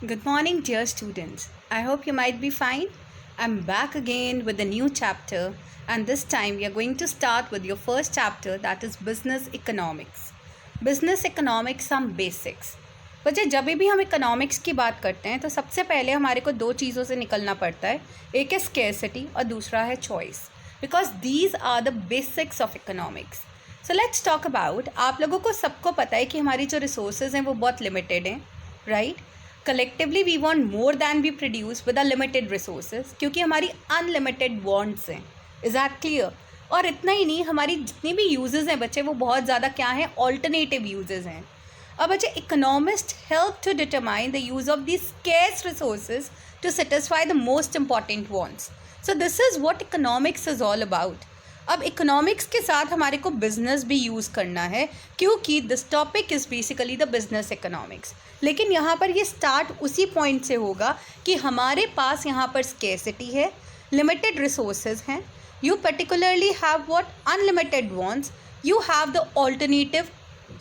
Good morning, dear students. I hope you might be fine. I'm back again with a new chapter, and this time we are going to start with your first chapter, that is business economics. Business economics, some basics. बच्चे जब भी हम economics की बात करते हैं तो सबसे पहले हमारे को दो चीज़ों से निकलना पड़ता है. एक है स्केर्सिटी और दूसरा है choice, because these are the basics of economics. So let's talk about. आप लोगों को सबको पता है कि हमारी जो रिसोर्सेज हैं वो बहुत लिमिटेड हैं, right? Collectively we want more than we produce with a limited resources, क्योंकि हमारी अनलिमिटेड वांट्स हैं. Is that clear? और इतना ही नहीं, हमारी जितनी भी यूजेस हैं बच्चे वो बहुत ज़्यादा क्या हैं, ऑल्टरनेटिव यूजेस हैं. अब बच्चे economist help to determine the use of the scarce resources to satisfy the most important wants. So this is what economics is all about. अब इकोनॉमिक्स के साथ हमारे को बिजनेस भी यूज़ करना है, क्योंकि this topic is basically the business economics. लेकिन यहाँ पर ये स्टार्ट उसी पॉइंट से होगा कि हमारे पास यहाँ पर स्केर्सिटी है, लिमिटेड रिसोर्सेज हैं. You particularly have what, unlimited wants. You have the alternative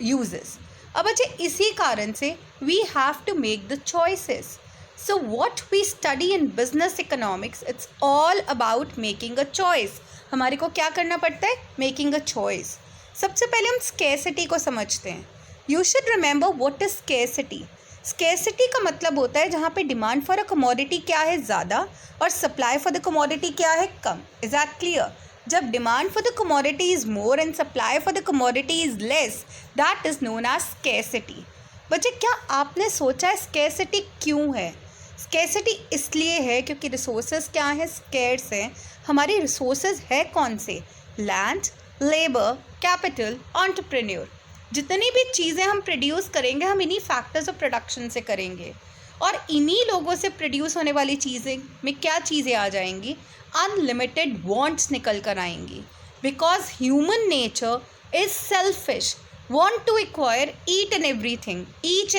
uses. अब अच्छा, इसी कारण से we have to make the choices. So what we study in business economics, it's all about making a choice. हमारे को क्या करना पड़ता है? Making a choice. सबसे पहले हम स्केर्सिटी को समझते हैं. You should remember what is scarcity. Scarcity का मतलब होता है जहाँ पे डिमांड फॉर अ कमोडिटी क्या है, ज़्यादा, और सप्लाई फॉर द कमोडिटी क्या है, कम. Is that clear? जब demand for the commodity is more and supply for the commodity is less, that is known as scarcity. बच्चे, क्या आपने सोचा है स्केर्सिटी क्यों है? स्केर्सिटी इसलिए है क्योंकि रिसोर्सेज क्या है, स्केर्स हैं. हमारी रिसोर्सेज है कौन से? Land, labour, capital, entrepreneur. जितनी भी चीज़ें हम प्रोड्यूस करेंगे हम इन्हीं फैक्टर्स ऑफ प्रोडक्शन से करेंगे, और इन्हीं लोगों से प्रोड्यूस होने वाली चीज़ें में क्या चीज़ें आ जाएंगी? अनलिमिटेड वांट्स निकल कर आएंगी. Because human nature is selfish, want to acquire each and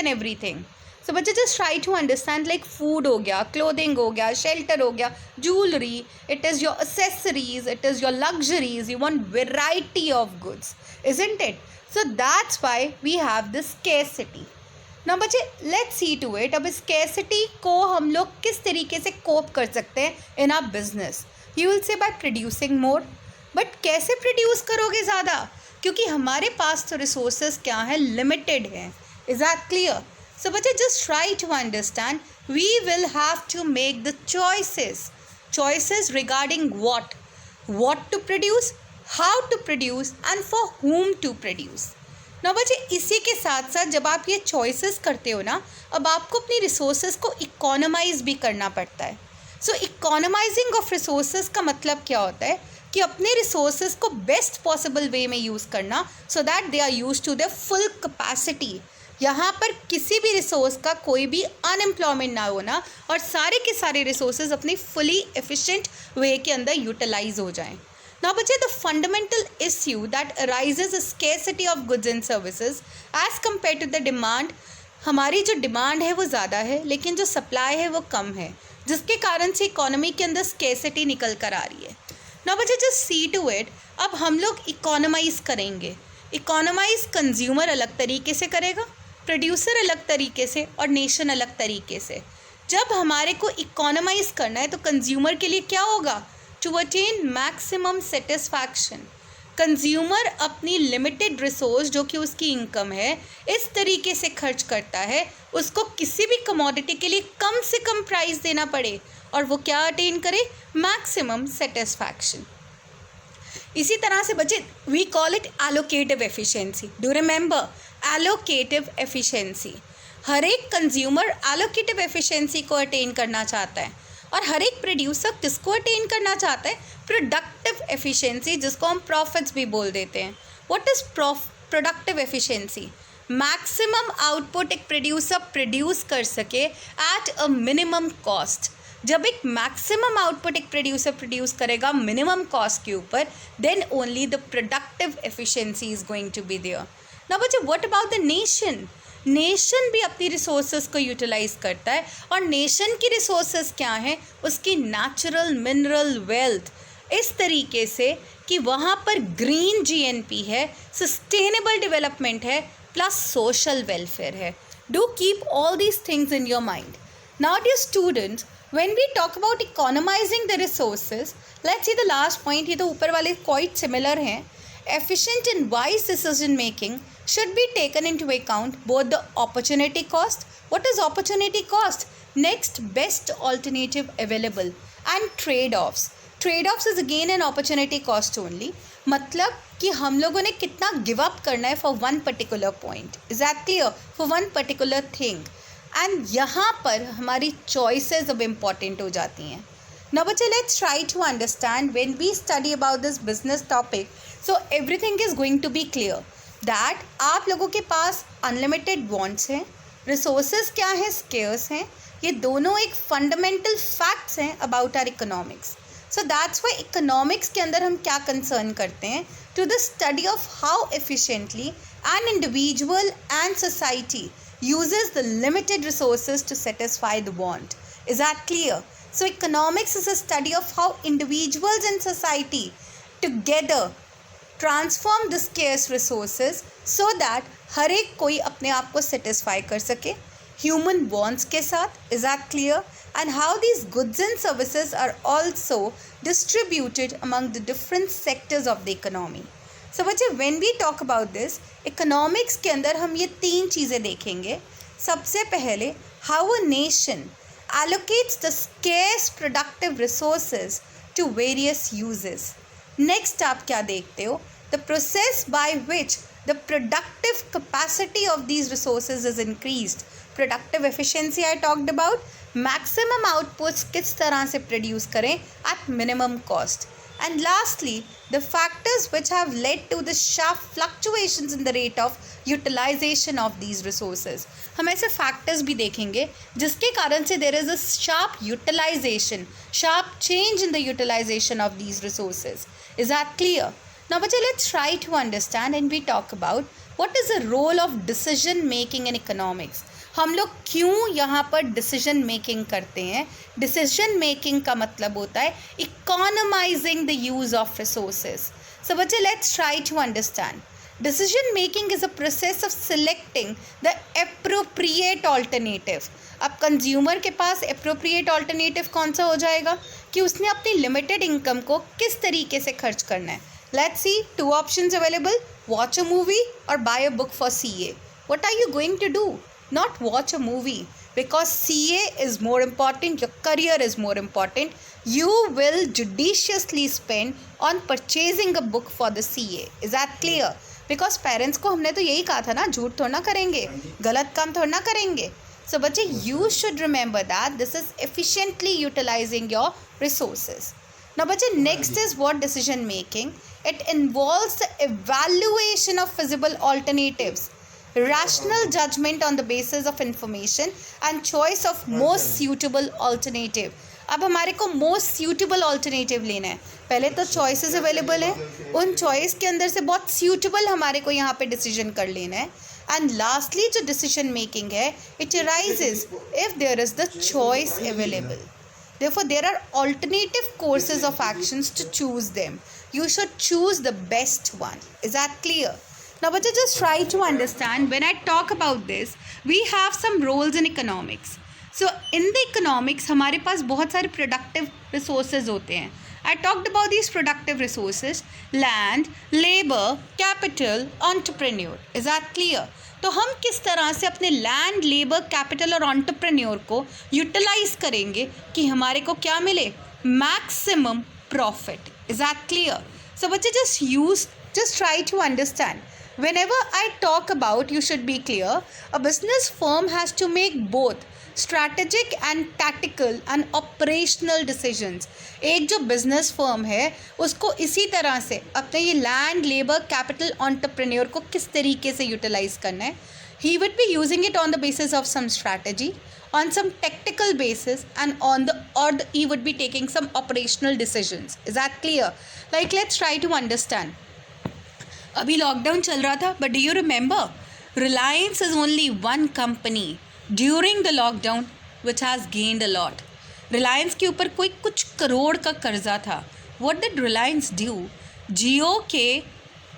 everything. So बच्चे just try to understand, like food हो गया, क्लोथिंग हो गया, शेल्टर हो गया, jewellery, it is your accessories, it is your luxuries. You want variety of goods, isn't it? So that's why we have this scarcity. ना बच्चे, let's see to it. अब स्केर्सिटी को हम लोग किस तरीके से कोप कर सकते हैं in our business? You will say by producing more. But कैसे प्रोड्यूस करोगे ज़्यादा? क्योंकि हमारे पास तो रिसोर्सेज क्या हैं, लिमिटेड हैं. Is that clear? So but just try to understand, we will have to make the choices regarding what to produce, how to produce and for whom to produce. ना बच्चे, इसी के साथ साथ जब आप ये चॉइसेस करते हो ना, अब आपको अपनी रिसोर्सेज को इकोनोमाइज भी करना पड़ता है. सो इकोनोमाइजिंग ऑफ रिसोर्सेज का मतलब क्या होता है कि अपने रिसोर्सेज को बेस्ट पॉसिबल वे में यूज़ करना, so that they are use to their full capacity. यहाँ पर किसी भी रिसोर्स का कोई भी अनएम्प्लॉयमेंट ना होना, और सारे के सारे रिसोर्सेज अपनी फुली एफिशिएंट वे के अंदर यूटिलाइज हो जाएं. नाउ बच्चे, the fundamental issue that arises scarcity of goods and services as compare to the demand. हमारी जो डिमांड है वो ज़्यादा है लेकिन जो सप्लाई है वो कम है, जिसके कारण से इकोनॉमी के अंदर स्केर्सिटी निकल कर आ रही है. नाउ बच्चे, जस्ट सी टू इट. अब हम लोग इकोनोमाइज करेंगे. इकोनोमाइज कंज्यूमर अलग तरीके से करेगा, प्रोड्यूसर अलग तरीके से, और नेशन अलग तरीके से. जब हमारे को इकोनोमाइज करना है तो कंज्यूमर के लिए क्या होगा? To attain maximum satisfaction. Consumer अपनी लिमिटेड रिसोर्स जो कि उसकी इनकम है इस तरीके से खर्च करता है, उसको किसी भी कमोडिटी के लिए कम से कम प्राइस देना पड़े, और वो क्या अटेन करे? Maximum satisfaction. इसी तरह से बच्चे, we call it allocative efficiency. Do remember allocative efficiency. हर एक कंज्यूमर एलोकेटिव एफिशिएंसी को अटेन करना चाहता है, और हर एक प्रोड्यूसर किसको अटेन करना चाहता है? प्रोडक्टिव एफिशिएंसी, जिसको हम प्रॉफिट्स भी बोल देते हैं. What is productive efficiency? Maximum output एक प्रोड्यूसर प्रोड्यूस कर सके एट अ मिनिमम कॉस्ट. जब एक मैक्सिमम आउटपुट एक प्रोड्यूसर प्रोड्यूस करेगा मिनिमम कॉस्ट के ऊपर, then only the productive efficiency is going to be there. ना बच्चे, what about the nation? Nation भी अपनी रिसोर्सेज को यूटिलाइज करता है, और नेशन की रिसोर्सेज क्या हैं? उसकी नेचुरल मिनरल वेल्थ, इस तरीके से कि वहाँ पर ग्रीन जीएनपी है, सस्टेनेबल डेवलपमेंट है, प्लस सोशल वेलफेयर है. Do keep all these things in your mind. Now, dear students, when we talk about economizing the resources, let's see the last point. ये तो ऊपर वाले quite similar हैं. Efficient and wise decision making should be taken into account both the opportunity cost. What is opportunity cost? Next best alternative available and trade-offs. Trade-offs is again an opportunity cost only. मतलब कि हम लोगों ने कितना give up करना है for one particular point. Is that clear? For one particular thing. And यहाँ पर हमारी चॉइसेस अब इम्पॉर्टेंट हो जाती हैं. नाउ बच्चे, let's try to understand when we study about this business topic, so everything is going to be clear that आप लोगों के पास अनलिमिटेड वांट्स हैं, रिसोर्सेज क्या हैं, स्केर्स हैं. ये दोनों एक फंडामेंटल फैक्ट्स हैं about our economics. So that's why economics के अंदर हम क्या कंसर्न करते हैं, to the study of how efficiently an individual and society uses the limited resources to satisfy the want. Is that clear? So economics is a study of how individuals and society together transform the scarce resources so that हर एक कोई अपने आप को satisfy कर सके human wants के साथ. Is that clear? And how these goods and services are also distributed among the different sectors of the economy. So बच्चे, when we talk about this, economics के अंदर हम ये 3 चीज़ें देखेंगे. सबसे पहले, how a nation allocates the scarce productive resources to various uses. Next आप क्या देखते हो, the process by which the productive capacity of these resources is increased. Productive efficiency I talked about. Maximum outputs किस तरह से produce करें at minimum cost. And lastly, the factors which have led to the sharp fluctuations in the rate of utilization of these resources. हम ऐसे factors भी देखेंगे जिसके कारण से there is a sharp utilization, sharp change in the utilization of these resources. Is that clear? Now, बच्चे, let's try to understand and we talk about what is the role of decision making in economics. हम लोग क्यों यहाँ पर decision making करते हैं. Decision making का मतलब होता है economizing the use of resources. So बच्चे, let's try to understand. Decision making is a process of selecting the appropriate alternative. अब कंज्यूमर के पास एप्रोप्रिएट ऑल्टरनेटिव कौन सा हो जाएगा कि उसने अपनी लिमिटेड इनकम को किस तरीके से खर्च करना है. Let's see 2 options available, watch a movie और buy a book for CA. What are you going to do? Not watch a movie, because CA is more important, your career is more important. You will judiciously spend on purchasing a book for the CA. Is that clear? Because parents को हमने तो यही कहा था ना, झूठ थोड़ा ना करेंगे, गलत काम थोड़ा ना करेंगे. So बच्चे, you should remember that this is efficiently utilizing your resources. Now बच्चे, next is what decision making. It involves the evaluation of feasible alternatives, rational judgment on the basis of information and choice of most suitable alternative. अब हमारे को most suitable alternative लेना है. पहले तो choices available हैं, उन choice के अंदर से बहुत suitable हमारे को यहाँ पे decision कर लेना है. And lastly, जो decision making है, it arises if there is the choice available. Therefore, there are alternative courses of actions to choose them. You should choose the best one. Is that clear? Now, but just try to understand, when I talk about this, we have some roles in economics. So, in the economics, हमारे पास बहुत सारे productive resources होते हैं. I talked about these productive resources: land, labor, capital, entrepreneur. Is that clear? तो हम किस तरह से अपने लैंड, लेबर, कैपिटल और एंटरप्रेन्योर को यूटिलाइज करेंगे कि हमारे को क्या मिले, maximum profit. Is that clear? So बच्चे, just try to understand. Whenever I talk about, you should be clear, a business firm has to make both strategic and tactical and operational decisions. एक जो business firm है उसको इसी तरह से अपने ये land, labor, capital, entrepreneur को किस तरीके से utilize करना है. He would be using it on the basis of some strategy, on some tactical basis, and he would be taking some operational decisions. Is that clear? Like, let's try to understand. अभी lockdown चल रहा था, but do you remember, Reliance is only one company during the lockdown which has gained a lot. Reliance के ऊपर कोई कुछ करोड़ का कर्जा था. What did Reliance do? Jio के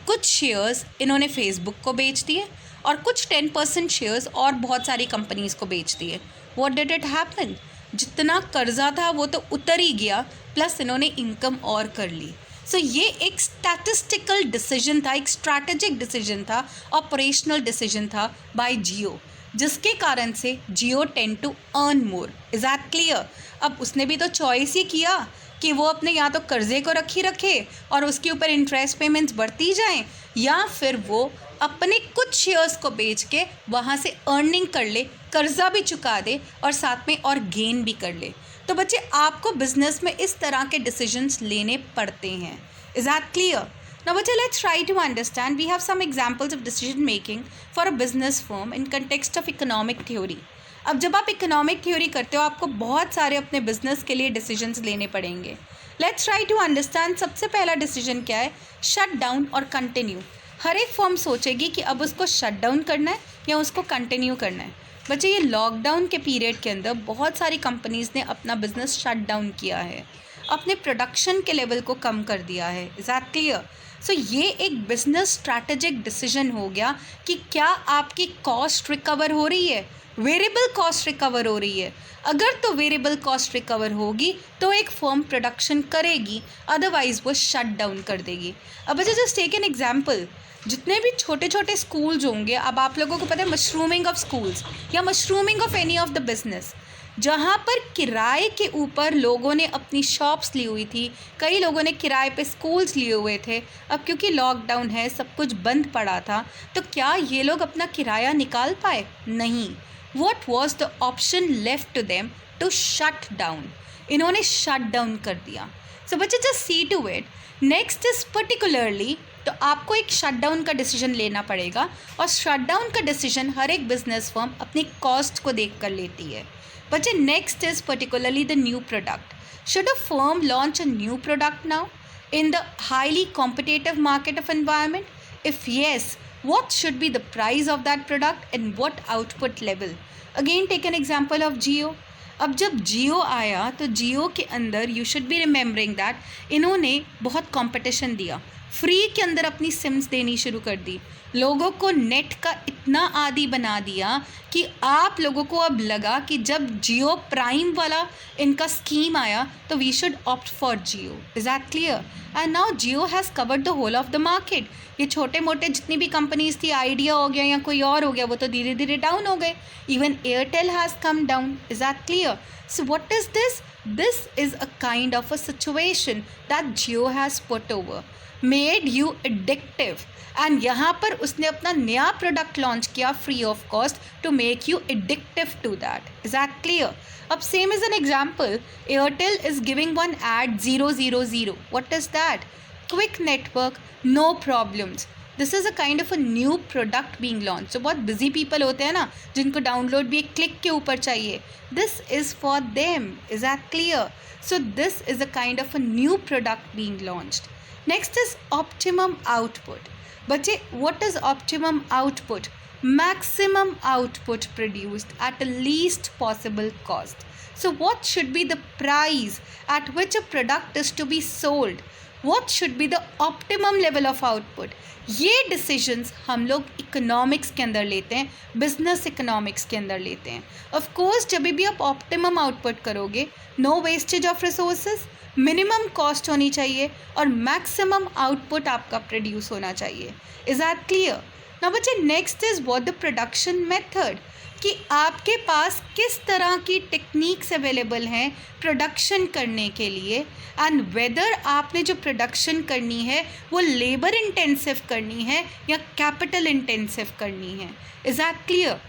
कुछ शेयर्स इन्होंने फेसबुक को बेच दिए और कुछ 10% शेयर्स और बहुत सारी कंपनीज़ को बेच दिए. व्हाट डिड इट हैपन, जितना कर्जा था वो तो उतर ही गया, प्लस इन्होंने इनकम और कर ली। सो ये एक स्टैटिस्टिकल डिसीजन था, एक स्ट्रैटेजिक डिसीजन था, ऑपरेशनल डिसीजन था बाय जियो, जिसके कारण से Jio tend to earn more. Is that clear? अब उसने भी तो चॉइस ही किया कि वो अपने या तो कर्जे को रखे और उसके ऊपर इंटरेस्ट पेमेंट्स बढ़ती जाएं, या फिर वो अपने कुछ शेयर्स को बेच के वहाँ से अर्निंग कर ले, कर्जा भी चुका दे और साथ में और गेन भी कर ले। तो बच्चे आपको बिजनेस में इस तरह के डिसीजंस लेने पड़ते हैं। Is that clear? Now, but let's try to understand. We have some examples of decision making for a business firm in context of economic theory. अब जब आप इकोनॉमिक थ्योरी करते हो आपको बहुत सारे अपने बिजनेस के लिए डिसीजंस लेने पड़ेंगे। Let's try to understand. सबसे पहला डिसीजन क्या है? शट डाउन और कंटिन्यू। हर एक फर्म सोचेगी कि अब उसको शट डाउन करना है या उसको कंटिन्यू करना है। बच्चे ये लॉकडाउन के पीरियड के अंदर बहुत सारी कंपनीज़ ने अपना बिजनेस शट डाउन किया है, अपने प्रोडक्शन के लेवल को कम कर दिया है। Is that clear? सो ये एक बिजनेस स्ट्रैटेजिक डिसीजन हो गया कि क्या आपकी कॉस्ट रिकवर हो रही है, वेरिएबल कॉस्ट रिकवर हो रही है। अगर तो वेरिएबल कॉस्ट रिकवर होगी तो एक फर्म प्रोडक्शन करेगी, अदरवाइज वो शट डाउन कर देगी। अब अच्छा जस्ट टेक एन एग्जांपल, जितने भी छोटे छोटे स्कूल्स होंगे, अब आप लोगों को पता है मशरूमिंग ऑफ स्कूल्स या mushrooming of any of the business, जहाँ पर किराए के ऊपर लोगों ने अपनी शॉप्स ली हुई थी, कई लोगों ने किराए पे स्कूल्स लिए हुए थे। अब क्योंकि लॉकडाउन है, सब कुछ बंद पड़ा था, तो क्या ये लोग अपना किराया निकाल पाए? नहीं। What was the option left to them? To shut down. इन्होंने शट डाउन कर दिया। सो बच्चे just see to it. Next is particularly, तो आपको एक शट डाउन का डिसीजन लेना पड़ेगा, और शट डाउन का डिसीजन हर एक बिजनेस फर्म अपनी कॉस्ट को देख कर लेती है। बच्चे next is particularly the new product. Should a firm launch a new product now in the highly competitive market of environment? If yes, what should be the price of that product and what output level? Again, take an example of Jio. अब जब जियो आया तो जियो के अंदर you should be remembering that इन्होंने बहुत competition दिया, free के अंदर अपनी सिम्स देनी शुरू कर दी, लोगों को नेट का इतना आदी बना दिया कि आप लोगों को अब लगा कि जब जियो प्राइम वाला इनका स्कीम आया तो we should opt for Jio. Is that clear? And now Jio has covered the whole of the market. ये छोटे मोटे जितनी भी कंपनीज थी, आइडिया हो गया या कोई और हो गया, वो तो धीरे धीरे डाउन हो गए। Even Airtel has come down. Is that clear? So what is this? This is a kind of a situation that Jio has put over, made you addictive, and यहाँ पर उसने अपना नया प्रोडक्ट लॉन्च किया free of cost to make you addictive to that. Is that clear? अब same is an example, Airtel is giving one ad 000। What is that? Quick network, no problems. This is a kind of a new product being launch. जो बहुत busy people होते हैं ना, जिनको download भी एक click के ऊपर चाहिए, this is for them. Is that clear? So this is a kind of a new product being launched. Next is optimum output. बच्चे what is optimum output? Maximum output produced at a least possible cost. So what should be the price at which a product is to be sold? What should be the optimum level of output? ये decisions हम लोग economics के अंदर लेते हैं, business economics के अंदर लेते हैं। ऑफ कोर्स जब भी आप ऑप्टिमम आउटपुट करोगे, no wastage of resources, minimum cost होनी चाहिए और मैक्सिमम आउटपुट आपका प्रोड्यूस होना चाहिए। Is that clear? नाउ बच्चे next is what the production method, कि आपके पास किस तरह की टेक्निक्स अवेलेबल हैं प्रोडक्शन करने के लिए, एंड वेदर आपने जो प्रोडक्शन करनी है वो लेबर इंटेंसिव करनी है या कैपिटल इंटेंसिव करनी है। Is that clear?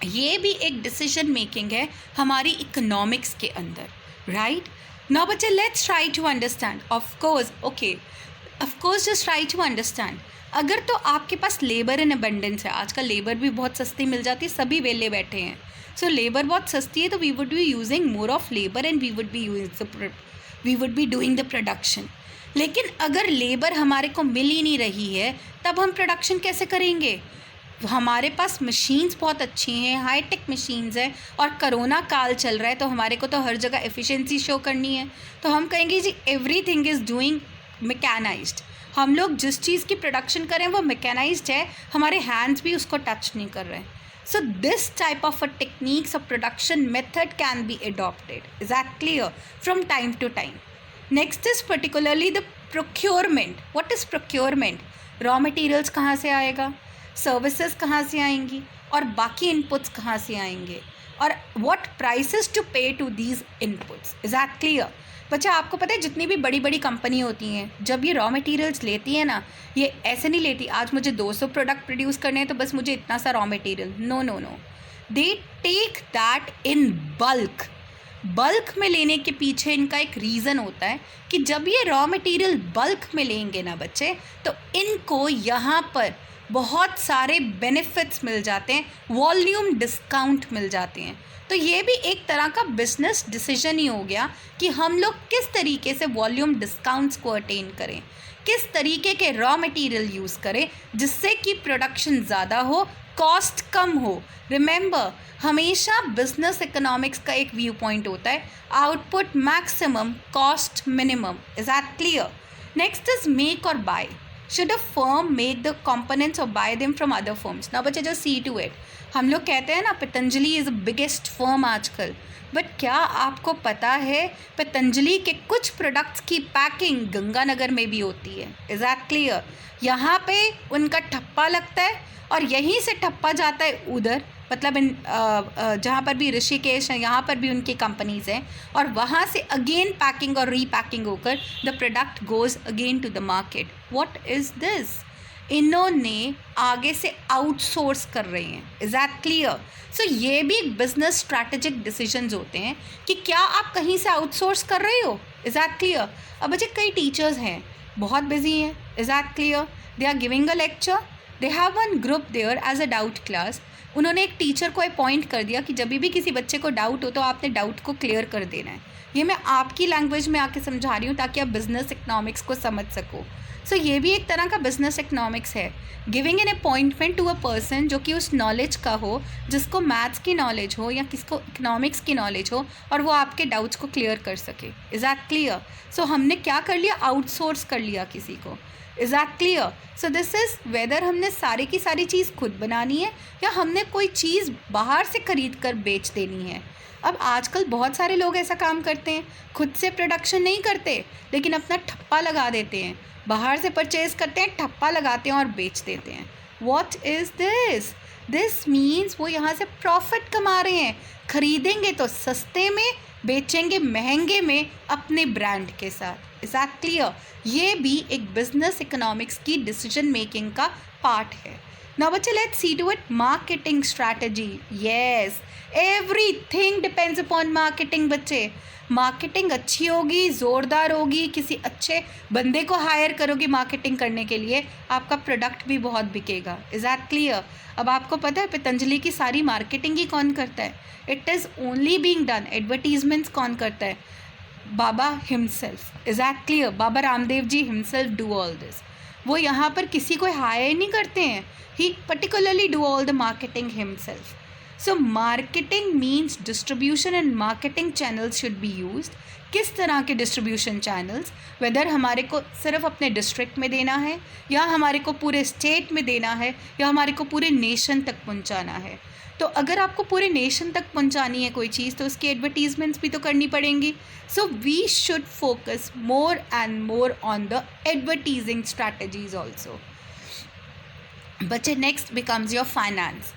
ये भी एक डिसीजन मेकिंग है हमारी इकोनॉमिक्स के अंदर, राइट? नाउ बच्चे let's try to understand. Of course just try to understand. अगर तो आपके पास लेबर इन अबंडेंस है, आजकल लेबर भी बहुत सस्ती मिल जाती है, सभी वेले बैठे हैं, सो लेबर बहुत सस्ती है, तो we would be using more of labour and we would be doing the production. लेकिन अगर लेबर हमारे को मिल ही नहीं रही है, तब हम प्रोडक्शन कैसे करेंगे? हमारे पास मशीन्स बहुत अच्छी हैं, हाईटेक मशीन्स हैं, और करोना काल चल रहा है तो हमारे को तो हर जगह एफिशिएंसी शो करनी है, तो हम कहेंगे जी एवरीथिंग इज़ डूइंग मैकेनाइज्ड। हम लोग जिस चीज़ की प्रोडक्शन करें वो मैकेनाइज्ड है, हमारे हैंड्स भी उसको टच नहीं कर रहे हैं। So this type of a techniques of production method can be adopted. Is that clear? From time to time. Next is particularly the procurement. What is procurement? Raw materials कहाँ से आएगा, services कहाँ से आएंगी, और बाकी इनपुट्स कहाँ से आएंगे, और what prices to pay to these inputs. Is that clear? बच्चा आपको पता है जितनी भी बड़ी बड़ी कंपनी होती हैं, जब ये रॉ मटेरियल्स लेती है ना, ये ऐसे नहीं लेती आज मुझे 200 प्रोडक्ट प्रोड्यूस करने हैं तो बस मुझे इतना सा raw material. No no no, they take that in bulk. Bulk में लेने के पीछे इनका एक रीज़न होता है कि जब ये रॉ मटेरियल बल्क में लेंगे ना बच्चे, तो इनको यहाँ पर बहुत सारे बेनिफिट्स मिल जाते हैं, वॉल्यूम डिस्काउंट मिल जाते हैं. तो ये भी एक तरह का बिजनेस डिसीजन ही हो गया कि हम लोग किस तरीके से वॉल्यूम डिस्काउंट्स को अटेन करें, किस तरीके के रॉ मटेरियल यूज़ करें जिससे कि प्रोडक्शन ज़्यादा हो, कॉस्ट कम हो. रिमेंबर, हमेशा बिजनेस इकोनॉमिक्स का एक व्यू पॉइंट होता है output maximum, cost minimum. Is that clear? Next is make और buy. Should a firm make the components और buy them from other firms? ना बच्चे, जो सी टू इट, हम लोग कहते हैं ना Patanjali is the biggest firm आजकल, बट क्या आपको पता है पतंजलि के कुछ प्रोडक्ट्स की पैकिंग गंगानगर में भी होती है? Is that clear? यहाँ पे उनका ठप्पा लगता है और यहीं से ठप्पा जाता है उधर, मतलब इन जहाँ पर भी ऋषिकेश है यहाँ पर भी उनकी कंपनीज़ हैं, और वहाँ से अगेन पैकिंग और रीपैकिंग होकर the product goes again to the market. What is this? इन्होंने आगे से आउटसोर्स कर रहे हैं. Is that clear? सो ये भी बिजनेस स्ट्रैटेजिक डिसीजंस होते हैं कि क्या आप कहीं से आउटसोर्स कर रहे हो. Is that clear? अब बच्चे कई टीचर्स हैं बहुत बिजी हैं. Is that clear? They are giving a lecture, they have one group there as a doubt class. उन्होंने एक टीचर को अपॉइंट कर दिया कि जब भी किसी बच्चे को डाउट हो तो आपने डाउट को क्लियर कर देना है. ये मैं आपकी लैंग्वेज में आके समझा रही हूँ ताकि आप बिजनेस इकनॉमिक्स को समझ सको. सो ये भी एक तरह का बिजनेस इकनॉमिक्स है, giving an appointment to a person जो कि उस नॉलेज का हो, जिसको मैथ्स की नॉलेज हो या किसको इकनॉमिक्स की नॉलेज हो, और वो आपके डाउट्स को क्लियर कर सके. Is that clear? सो हमने क्या कर लिया, आउटसोर्स कर लिया किसी को. Is that clear? So this is whether हमने सारी की सारी चीज़ खुद बनानी है या हमने कोई चीज़ बाहर से खरीद कर बेच देनी है. अब आजकल बहुत सारे लोग ऐसा काम करते हैं, खुद से प्रोडक्शन नहीं करते लेकिन अपना ठप्पा लगा देते हैं, बाहर से परचेज़ करते हैं, ठप्पा लगाते हैं और बेच देते हैं. What is this? This means वो यहाँ से प्रॉफिट कमा रहे हैं. खरीदेंगे तो सस्ते में, बेचेंगे महंगे में अपने ब्रांड के साथ. Is that clear? ये भी एक बिजनेस इकोनॉमिक्स की डिसीजन मेकिंग का पार्ट है. नाउ बच्चे, let's see to it. Marketing strategy. Yes, everything depends upon marketing. बच्चे, मार्केटिंग अच्छी होगी, ज़ोरदार होगी, किसी अच्छे बंदे को हायर करोगे मार्केटिंग करने के लिए, आपका प्रोडक्ट भी बहुत बिकेगा. Is that clear? अब आपको पता है पतंजलि की सारी मार्केटिंग ही कौन करता है? It is only being done. Advertisements कौन करता है? Baba himself. Is that clear? Baba Ramdev ji himself do all this. वो यहाँ पर किसी को हायर नहीं करते हैं, he particularly do all the marketing himself. So marketing means distribution and marketing channels should be used. किस तरह के डिस्ट्रीब्यूशन चैनल्स, वेदर हमारे को सिर्फ अपने डिस्ट्रिक्ट में देना है या हमारे को पूरे स्टेट में देना है या हमारे को पूरे नेशन तक पहुंचाना है. तो अगर आपको पूरे नेशन तक पहुंचानी है कोई चीज़ तो उसकी एडवर्टीजमेंट्स भी तो करनी पड़ेंगी. So we should focus more and more on the advertising strategies also. बच्चे, नेक्स्ट बिकम्स योर फाइनेंस.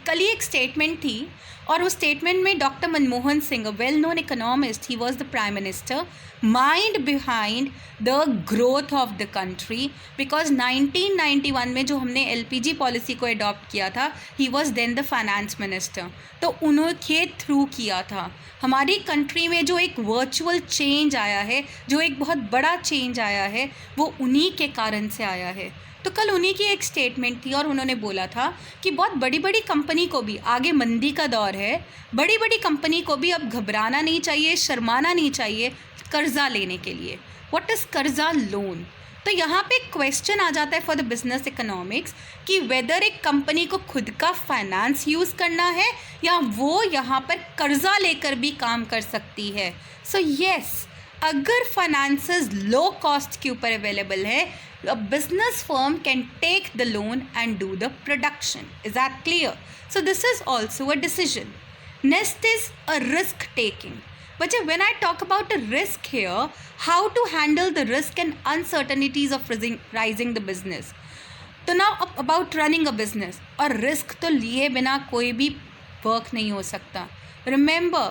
कल ही एक स्टेटमेंट थी और उस स्टेटमेंट में doctor Manmohan Singh, well known economist, he was the prime minister, mind behind the growth of the country, because 1991 में जो हमने LPG पॉलिसी को अडॉप्ट किया था, he was then the finance minister. तो उन्होंने थ्रू किया था हमारी कंट्री में जो एक वर्चुअल चेंज आया है, जो एक बहुत बड़ा चेंज आया है, वो उन्हीं के कारण से आया है. तो कल उन्हीं की एक स्टेटमेंट थी और उन्होंने बोला था कि बहुत बड़ी बड़ी कंपनी को भी, आगे मंदी का दौर है, बड़ी बड़ी कंपनी को भी अब घबराना नहीं चाहिए, शर्माना नहीं चाहिए कर्ज़ा लेने के लिए. व्हाट इज़ कर्ज़ा लोन? तो यहाँ पे क्वेश्चन आ जाता है फॉर द बिजनेस इकोनॉमिक्स कि वेदर एक कंपनी को खुद का फाइनेंस यूज़ करना है या वो यहाँ पर कर्ज़ा लेकर भी काम कर सकती है. सो येस, अगर फाइनेंसेस लो कॉस्ट के ऊपर अवेलेबल है, a business firm can take the loan and do the production. Is that clear? So this is also a decision. Next is a risk taking. But when I talk about a risk here, how to handle the risk and uncertainties of rising the business. तो now about running a business, और risk तो लिए बिना कोई भी work नहीं हो सकता. Remember,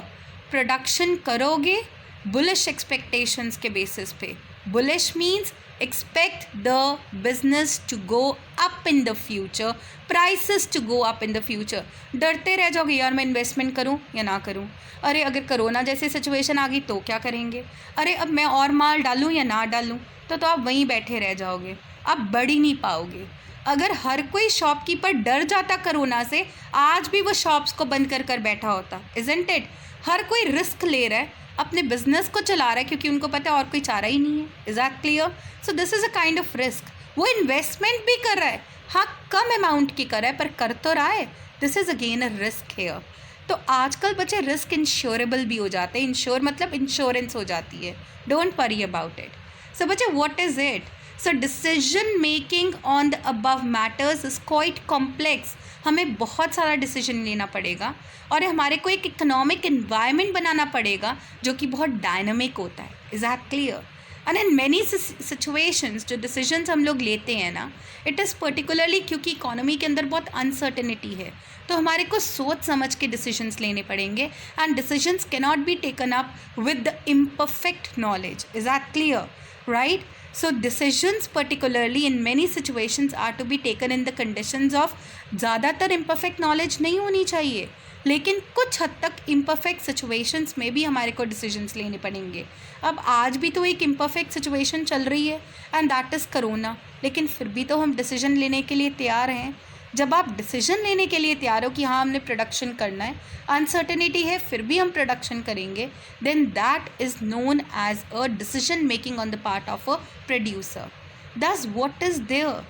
production करोगे bullish expectations के basis पे. Bullish means expect the business to go up in the future, prices to go up in the future. डरते रह जाओगे यार मैं इन्वेस्टमेंट करूं या ना करूं, अरे अगर कोरोना जैसी सिचुएशन आ गई तो क्या करेंगे, अरे अब मैं और माल डालूं या ना डालूं, तो आप वहीं बैठे रह जाओगे, आप बढ़ ही नहीं पाओगे. अगर हर कोई शॉपकीपर डर जाता कोरोना से, आज भी वो शॉप्स को बंद कर कर बैठा होता. Isn't it? हर कोई रिस्क ले रहा है, अपने बिजनेस को चला रहा है क्योंकि उनको पता है और कोई चारा ही नहीं है. Is that clear? So this is a kind of risk. वो इन्वेस्टमेंट भी कर रहा है, हाँ कम अमाउंट की कर रहा है पर कर तो रहा है. This is again a risk here. तो आजकल बच्चे रिस्क इंश्योरेबल भी हो जाते हैं. इंश्योर मतलब इंश्योरेंस हो जाती है. Don't worry about it. So बच्चे what is it? So decision making on the above matters is quite complex. हमें बहुत सारा डिसीजन लेना पड़ेगा और हमारे को एक इकोनॉमिक इन्वायरमेंट बनाना पड़ेगा जो कि बहुत डायनामिक होता है. Is that clear? And in many situations जो डिसीजंस हम लोग लेते हैं ना, इट इज़ पर्टिकुलरली क्योंकि इकोनॉमी के अंदर बहुत अनसर्टेनिटी है, तो हमारे को सोच समझ के डिसीजंस लेने पड़ेंगे. And decisions cannot be taken up with the imperfect knowledge. Is that clear? Right? So decisions particularly in many situations are to be taken in the conditions of ज़्यादातर imperfect knowledge नहीं होनी चाहिए, लेकिन कुछ हद तक imperfect situations में भी हमारे को decisions लेने पड़ेंगे. अब आज भी तो एक imperfect situation चल रही है and that is corona, लेकिन फिर भी तो हम decision लेने के लिए तैयार हैं. जब आप डिसीजन लेने के लिए तैयार हो कि हाँ हमने प्रोडक्शन करना है, अनसर्टेनिटी है फिर भी हम प्रोडक्शन करेंगे, then that is known as a decision making on the part of a producer. Thus what is there?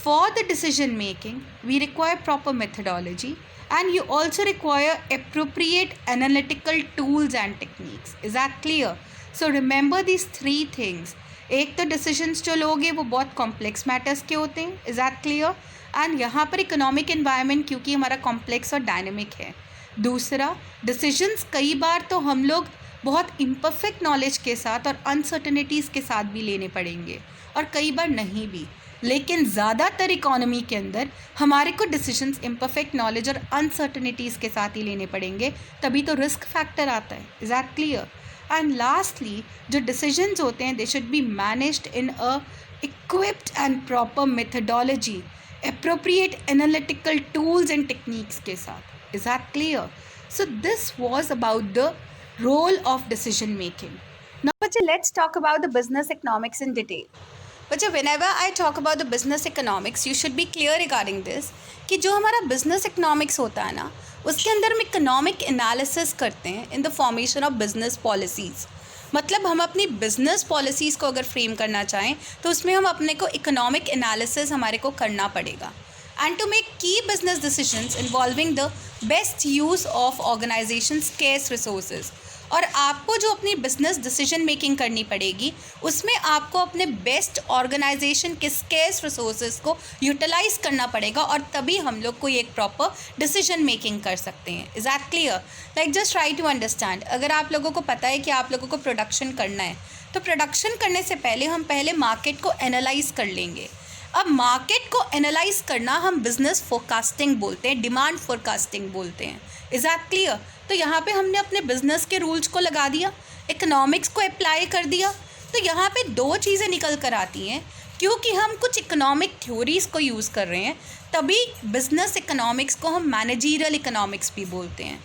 For the decision making we require proper methodology and you also require appropriate analytical tools and techniques. Is that clear? So remember these three things. एक तो decisions जो लोगे वो बहुत complex matters के होते हैं. Is that clear? And यहाँ पर इकोनॉमिक एनवायरनमेंट क्योंकि हमारा कॉम्प्लेक्स और डायनेमिक है. दूसरा, डिसीजंस कई बार तो हम लोग बहुत इम्परफेक्ट नॉलेज के साथ और अनसर्टनिटीज़ के साथ भी लेने पड़ेंगे और कई बार नहीं भी, लेकिन ज़्यादातर इकोनॉमी के अंदर हमारे को डिसीजंस इम्परफेक्ट नॉलेज और अनसर्टनिटीज़ के साथ ही लेने पड़ेंगे, तभी तो रिस्क फैक्टर आता है. Is that clear? And lastly, जो डिसीजंस होते हैं they should be managed in a equipped and proper methodology, appropriate analytical tools and techniques के साथ. Is that clear? So this was about the role of decision making. Now बच्चे let's talk about the business economics in detail. बच्चे whenever I talk about the business economics you should be clear regarding this कि जो हमारा business economics होता है ना, उसके अंदर हम economic analysis करते हैं in the formation of business policies. मतलब हम अपनी बिजनेस पॉलिसीज़ को अगर फ्रेम करना चाहें तो उसमें हम अपने को इकोनॉमिक एनालिसिस हमारे को करना पड़ेगा. And to make key business decisions involving the best use of organisation scarce resources. और आपको जो अपनी बिजनेस डिसीजन मेकिंग करनी पड़ेगी उसमें आपको अपने बेस्ट ऑर्गेनाइजेशन के स्केर्स रिसोर्सेज को यूटिलाइज करना पड़ेगा और तभी हम लोग कोई एक प्रॉपर डिसीजन मेकिंग कर सकते हैं. Is that clear? Like just try to understand. अगर आप लोगों को पता है कि आप लोगों को प्रोडक्शन करना है तो प्रोडक्शन करने से पहले हम पहले मार्केट को एनालाइज कर लेंगे. अब मार्केट को एनालाइज करना हम बिजनेस फोरकास्टिंग बोलते हैं, डिमांड फोरकास्टिंग बोलते हैं. Is that clear? तो यहाँ पे हमने अपने बिजनेस के रूल्स को लगा दिया, इकोनॉमिक्स को अप्लाई कर दिया. तो यहाँ पे दो चीज़ें निकल कर आती हैं. क्योंकि हम कुछ इकोनॉमिक थ्योरीज़ को यूज़ कर रहे हैं तभी बिजनेस इकोनॉमिक्स को हम मैनेजरियल इकोनॉमिक्स भी बोलते हैं.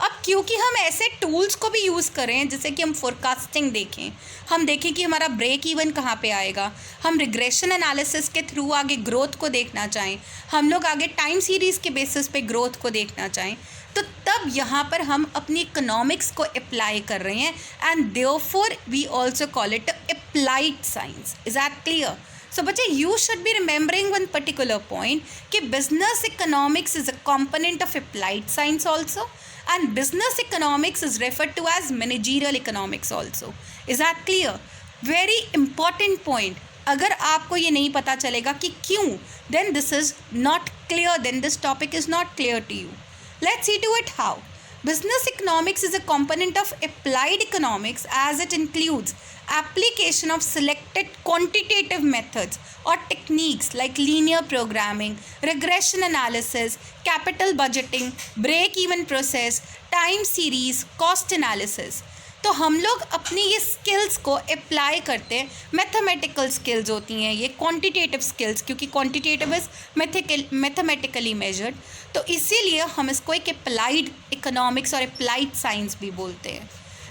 अब क्योंकि हम ऐसे टूल्स को भी यूज़ करें जैसे कि हम फोरकास्टिंग देखें, हम देखें कि हमारा ब्रेक इवन कहाँ पे आएगा, हम रिग्रेशन एनालिसिस के थ्रू आगे ग्रोथ को देखना चाहें, हम लोग आगे टाइम सीरीज़ के बेसिस पे ग्रोथ को देखना चाहें, तो तब यहाँ पर हम अपनी इकोनॉमिक्स को अप्लाई कर रहे हैं. And therefore we also call it applied science. Is that clear? So बच्चे you should be remembering one particular point कि business economics is a component of applied science also, and business economics is referred to as managerial economics also. Is that clear? Very important point. अगर आपको ये नहीं पता चलेगा कि क्यों, then this is not clear, then this topic is not clear to you. Let's see to it how. Business economics is a component of applied economics as it includes application of selected quantitative methods or techniques like linear programming, regression analysis, capital budgeting, break-even process, time series, cost analysis. तो हम लोग अपनी ये skills को apply करते हैं. Mathematical skills होती हैं ये, क्वांटिटेटिव स्किल्स, क्योंकि क्वांटिटेटिव इज मैथमेटिकली मेजर्ड, तो इसीलिए हम इसको एक अप्लाइड इकोनॉमिक्स और अप्लाइड साइंस भी बोलते हैं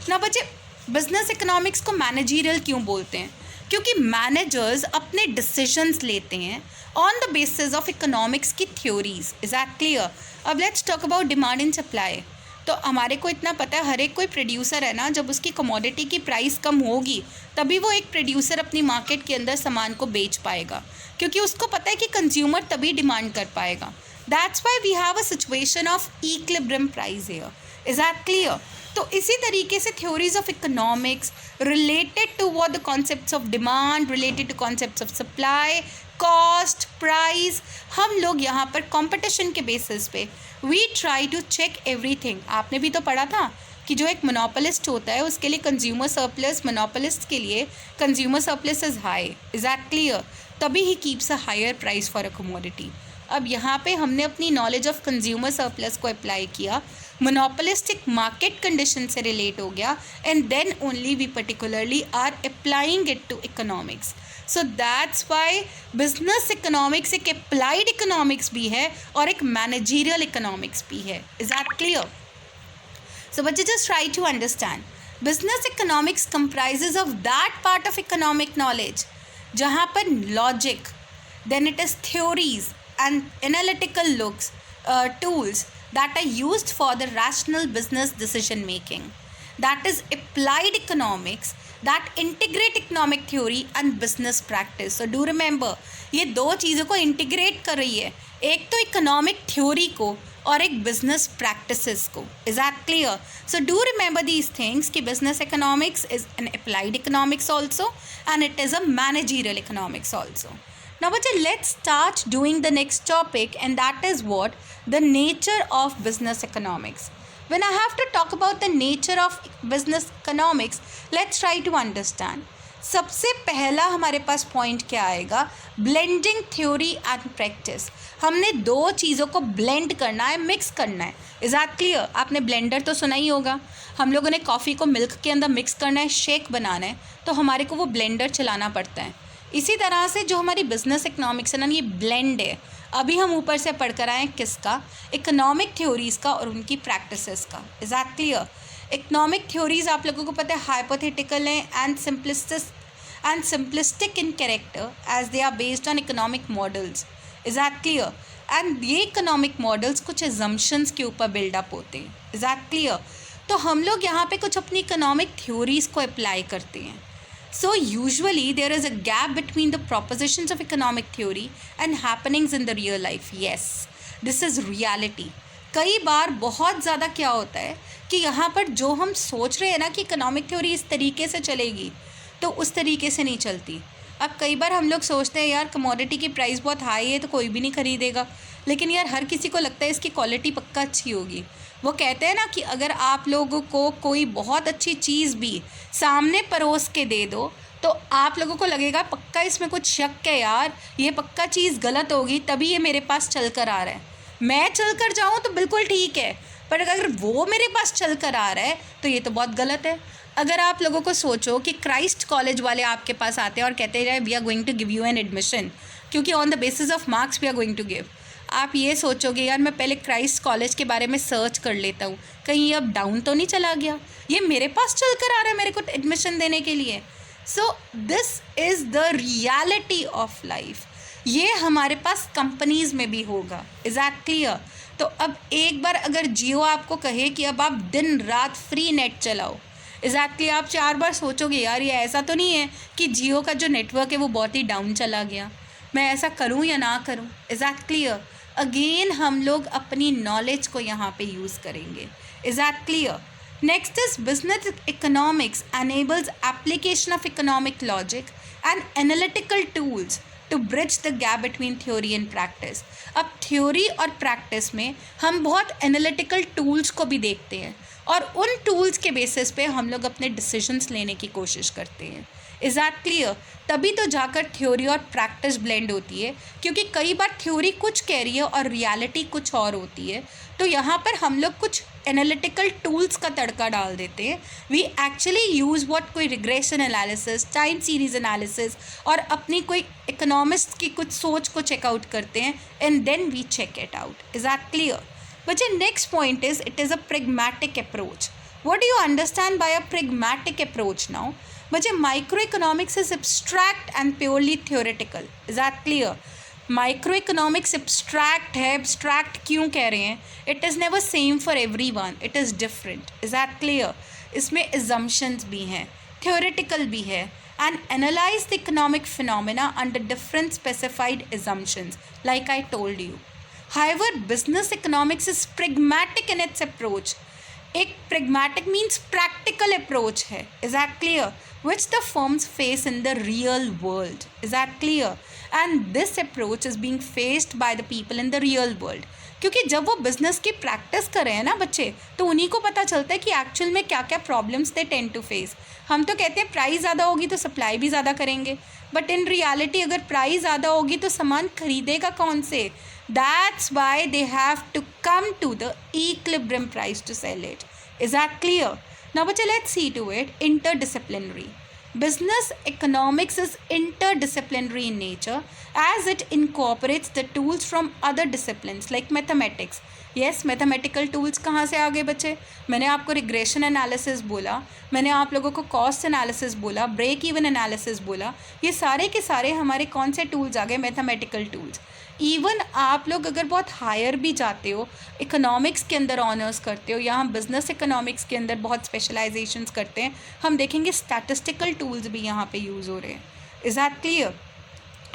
ना बच्चे. बिजनेस इकोनॉमिक्स को मैनेजरियल क्यों बोलते हैं? क्योंकि मैनेजर्स अपने डिसीजंस लेते हैं on the basis of economics की थ्योरीज. Is that clear? अब let's talk about demand and supply. तो हमारे को इतना पता है, हर एक कोई प्रोड्यूसर है ना, जब उसकी कमोडिटी की प्राइस कम होगी तभी वो एक प्रोड्यूसर अपनी मार्केट के अंदर सामान को बेच पाएगा, क्योंकि उसको पता है कि कंज्यूमर तभी डिमांड कर पाएगा. That's why we have a situation of equilibrium price here. Is that clear? तो इसी तरीके से theories of economics related to what the concepts of demand, related to concepts of supply, cost, price, हम लोग यहाँ पर कंपटीशन के basis पे we try to check everything. आपने भी तो पढ़ा था कि जो एक मोनोपोलिस्ट होता है उसके लिए कंज्यूमर सरप्लस, मोनोपोलिस्ट के लिए consumer surplus is high. Is that clear? तभी ही keeps a higher price for a commodity. अब यहाँ पे हमने अपनी नॉलेज ऑफ कंज्यूमर सरप्लस को अप्लाई किया, मोनोपोलिस्टिक मार्केट कंडीशन से रिलेट हो गया, and then only we particularly are applying it to economics. So that's why business economics एक अप्लाइड इकोनॉमिक्स भी है और एक मैनेजरियल इकोनॉमिक्स भी है. Is that clear? सो बच्चे just try to understand. Business economics comprises of that part of economic knowledge जहाँ पर logic, then it is theories and analytical tools that are used for the rational business decision making. That is applied economics that integrate economic theory and business practice. So do remember, ये दो चीज़ों को integrate कर रही है, एक तो economic theory को और एक बिजनेस प्रैक्टिसेस को. Is that clear? So do remember these things कि business economics is an applied economics also and it is a managerial economics also. Now, let's start doing the next topic, and that is what? The nature of business economics. When I have to talk about the nature of business economics, let's try to understand. सबसे पहला हमारे पास point क्या आएगा? Blending theory and practice. हमने दो चीज़ों को blend करना है, मिक्स करना है. Is that clear? आपने ब्लेंडर तो सुना ही होगा. हम लोगों ने कॉफ़ी को मिल्क के अंदर मिक्स करना है, शेक बनाना है, तो हमारे को वो ब्लेंडर चलाना पड़ता है. इसी तरह से जो हमारी बिजनेस इकोनॉमिक्स है ना, ये ब्लेंड है. अभी हम ऊपर से पढ़ कर आए किसका? इकोनॉमिक थ्योरीज़ का और उनकी प्रैक्टिसेस का. Is that clear? Economic theories आप लोगों को पता है हाइपोथेटिकल हैं and simplistic in character as they are based on economic models. Is that clear? And ये इकोनॉमिक मॉडल्स कुछ एजम्पशंस के ऊपर बिल्डअप होते हैं. Is that clear? तो हम लोग यहाँ पे कुछ अपनी इकोनॉमिक थ्योरीज़ को अप्लाई करते हैं. So usually there is a gap between the propositions of economic theory and happenings in the real life. Yes, this is reality. कई बार बहुत ज़्यादा क्या होता है कि यहाँ पर जो हम सोच रहे हैं ना कि इकोनॉमिक थ्योरी इस तरीके से चलेगी, तो उस तरीके से नहीं चलती. अब कई बार हम लोग सोचते हैं यार कमोडिटी की प्राइस बहुत हाई है तो कोई भी नहीं खरीदेगा, लेकिन यार हर किसी को लगता है इसकी क्वालिटी पक्का अच्छी होगी. वो कहते हैं ना कि अगर आप लोगों को कोई बहुत अच्छी चीज़ भी सामने परोस के दे दो तो आप लोगों को लगेगा पक्का इसमें कुछ शक है यार, ये पक्का चीज़ गलत होगी तभी ये मेरे पास चल कर आ रहा है. मैं चल कर जाऊँ तो बिल्कुल ठीक है, पर अगर वो मेरे पास चल कर आ रहा है तो ये तो बहुत गलत है. अगर आप लोगों को सोचो कि क्राइस्ट कॉलेज वाले आपके पास आते हैं और कहते हैं we are going to give you an admission, क्योंकि on the basis of marks we are going to give, आप ये सोचोगे यार मैं पहले क्राइस्ट कॉलेज के बारे में सर्च कर लेता हूँ, कहीं ये अब डाउन तो नहीं चला गया, ये मेरे पास चल कर आ रहा है मेरे को एडमिशन देने के लिए. सो this is the reality of life. ये हमारे पास कंपनीज़ में भी होगा. Is that clear? तो अब एक बार अगर जियो आपको कहे कि अब आप दिन रात फ्री नेट चलाओ, एग्जैक्टली आप 4 बार सोचोगे यार ये ऐसा तो नहीं है कि जियो का जो नेटवर्क है वो बहुत ही डाउन चला गया, मैं ऐसा करूं या ना करूं. Is that clear? अगेन हम लोग अपनी नॉलेज को यहाँ पे यूज़ करेंगे. Is that clear? Next is business economics enables application of economic logic and analytical tools to bridge the gap between theory and practice. अब theory और practice में हम बहुत analytical tools को भी देखते हैं और उन tools के basis पे हम लोग अपने decisions लेने की कोशिश करते हैं. Is that clear? तभी तो जाकर थ्योरी और प्रैक्टिस ब्लेंड होती है, क्योंकि कई बार थ्योरी कुछ कह रही है और रियलिटी कुछ और होती है. तो यहाँ पर हम लोग कुछ एनालिटिकल टूल्स का तड़का डाल देते हैं. वी एक्चुअली यूज़ व्हाट कोई regression analysis, time series analysis और अपनी कोई इकोनॉमिस्ट की कुछ सोच को चेकआउट करते हैं and then we check it out. Is that clear? But next point is it is a pragmatic approach. What do you understand by a pragmatic approach now? बच्चे microeconomics is abstract and purely theoretical. Is that clear? Microeconomics abstract है. Abstract क्यों कह रहे हैं? It is never same for everyone. It is different. Is that clear? इसमें assumptions भी हैं, theoretical भी है, and analyze the economic phenomena under different specified assumptions, like I told you. However, business economics is pragmatic in its approach. एक pragmatic means practical approach है. Is that clear? Which the firms face in the real world. Is that clear? And this approach is being faced by the people in the real world. क्योंकि जब वो business की practice कर रहे हैं ना बच्चे, तो उन्हीं को पता चलता है कि एक्चुअल में क्या क्या problems they tend to face. हम तो कहते हैं प्राइस ज़्यादा होगी तो सप्लाई भी ज़्यादा करेंगे, बट इन रियलिटी अगर प्राइस ज़्यादा होगी तो सामान खरीदेगा कौन से? That's why they have to come to the equilibrium price to sell it. Is that clear? Now, but let's see to it. Interdisciplinary. Business economics is interdisciplinary in nature as it incorporates the tools from other disciplines like mathematics. Yes, mathematical tools कहाँ से आ गए बच्चे? मैंने आपको regression analysis बोला, मैंने आप लोगों को कॉस्ट एनालिसिस बोला, ब्रेक इवन एनालिसिस बोला. ये सारे के सारे हमारे कौन से टूल्स आ गए? Mathematical tools. इवन आप लोग अगर बहुत हायर भी जाते हो, इकोनॉमिक्स के अंदर ऑनर्स करते हो या हम बिज़नेस इकोनॉमिक्स के अंदर बहुत स्पेशलाइजेशंस करते हैं, हम देखेंगे स्टैटिस्टिकल टूल्स भी यहाँ पे यूज़ हो रहे हैं. Is that clear?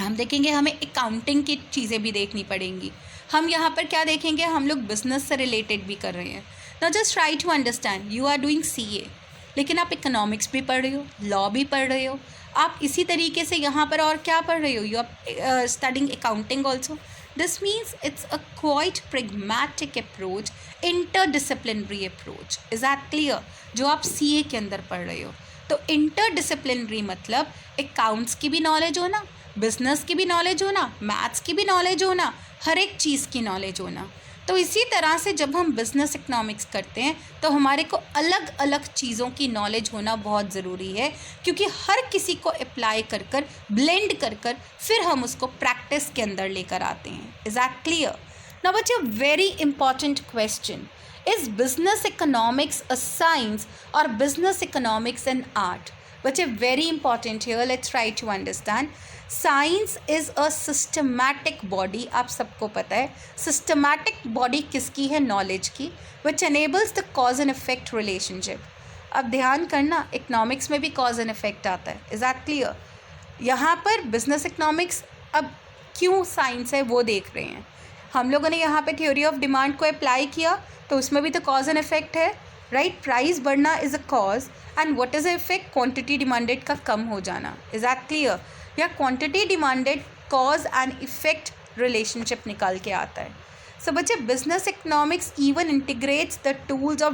हम देखेंगे हमें अकाउंटिंग की चीज़ें भी देखनी पड़ेंगी. हम यहाँ पर क्या देखेंगे? हम लोग बिज़नेस से रिलेटेड भी कर रहे हैं. Now just try to understand. You are doing CA, लेकिन आप इकोनॉमिक्स भी पढ़ रहे हो, लॉ भी पढ़ रहे हो. आप इसी तरीके से यहाँ पर और क्या पढ़ रहे हो? You are studying accounting also. This means it's a quite pragmatic approach, interdisciplinary approach. Is that clear? जो आप CA के अंदर पढ़ रहे हो. तो इंटरडिसिप्लिनरी मतलब अकाउंट्स की भी नॉलेज होना, बिजनेस की भी नॉलेज होना, मैथ्स की भी नॉलेज होना, हर एक चीज़ की नॉलेज होना. तो इसी तरह से जब हम बिज़नेस इकनॉमिक्स करते हैं तो हमारे को अलग अलग चीज़ों की नॉलेज होना बहुत ज़रूरी है, क्योंकि हर किसी को अप्लाई कर कर ब्लेंड कर कर फिर हम उसको प्रैक्टिस के अंदर लेकर आते हैं. Is that clear? नाउ बच्चे, very important question. Is business economics a science और बिजनेस इकनॉमिक्स एन आर्ट? बच्चे, very important here. Let's try to understand. Science is a systematic body. आप सबको पता है सिस्टमैटिक बॉडी किसकी है? नॉलेज की, विच enables the cause and effect relationship. अब ध्यान करना, इकनॉमिक्स में भी कॉज एंड इफेक्ट आता है. Is that clear? यहाँ पर बिजनेस इकनॉमिक्स अब क्यों साइंस है वो देख रहे हैं. हम लोगों ने यहाँ पे थ्योरी ऑफ डिमांड को अप्लाई किया तो उसमें भी तो कॉज एंड इफेक्ट है, राइट? प्राइस बढ़ना is a cause and what is a effect? Quantity demanded का कम हो जाना. Is that clear? या quantity demanded cause and effect relationship निकाल के आता है. सो बच्चे, business economics even integrates the tools of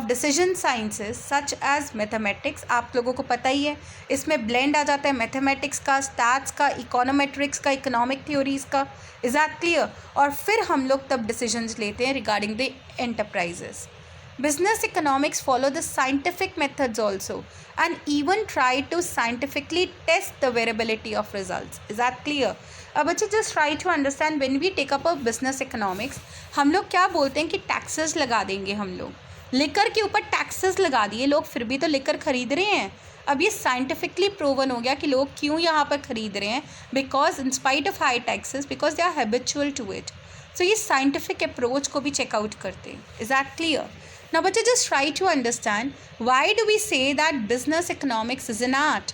decision sciences such as mathematics. आप लोगों को पता ही है इसमें ब्लेंड आ जाता है मैथमेटिक्स का, स्टैट्स का, इकोनोमेट्रिक्स का, इकोनॉमिक थ्योरीज का. Is that clear? और फिर हम लोग तब डिसीजंस लेते हैं regarding the enterprises. Business economics follow the scientific methods also and even try to scientifically test the variability of results. Is that clear? अब बच्चे, just try to understand when we take up a business economics, हम लोग क्या बोलते हैं कि taxes लगा देंगे. हम लोग लिकर के ऊपर टैक्सेस लगा दिए, लोग फिर भी तो लिकर खरीद रहे हैं. अब ये साइंटिफिकली प्रूवन हो गया कि लोग क्यों यहाँ पर खरीद रहे हैं. Because in spite of high taxes, because they are habitual to it. So ये साइंटिफिक अप्रोच को भी चेकआउट करते हैं. Is that clear? Now, but just try to understand, why do we say that business economics is an art?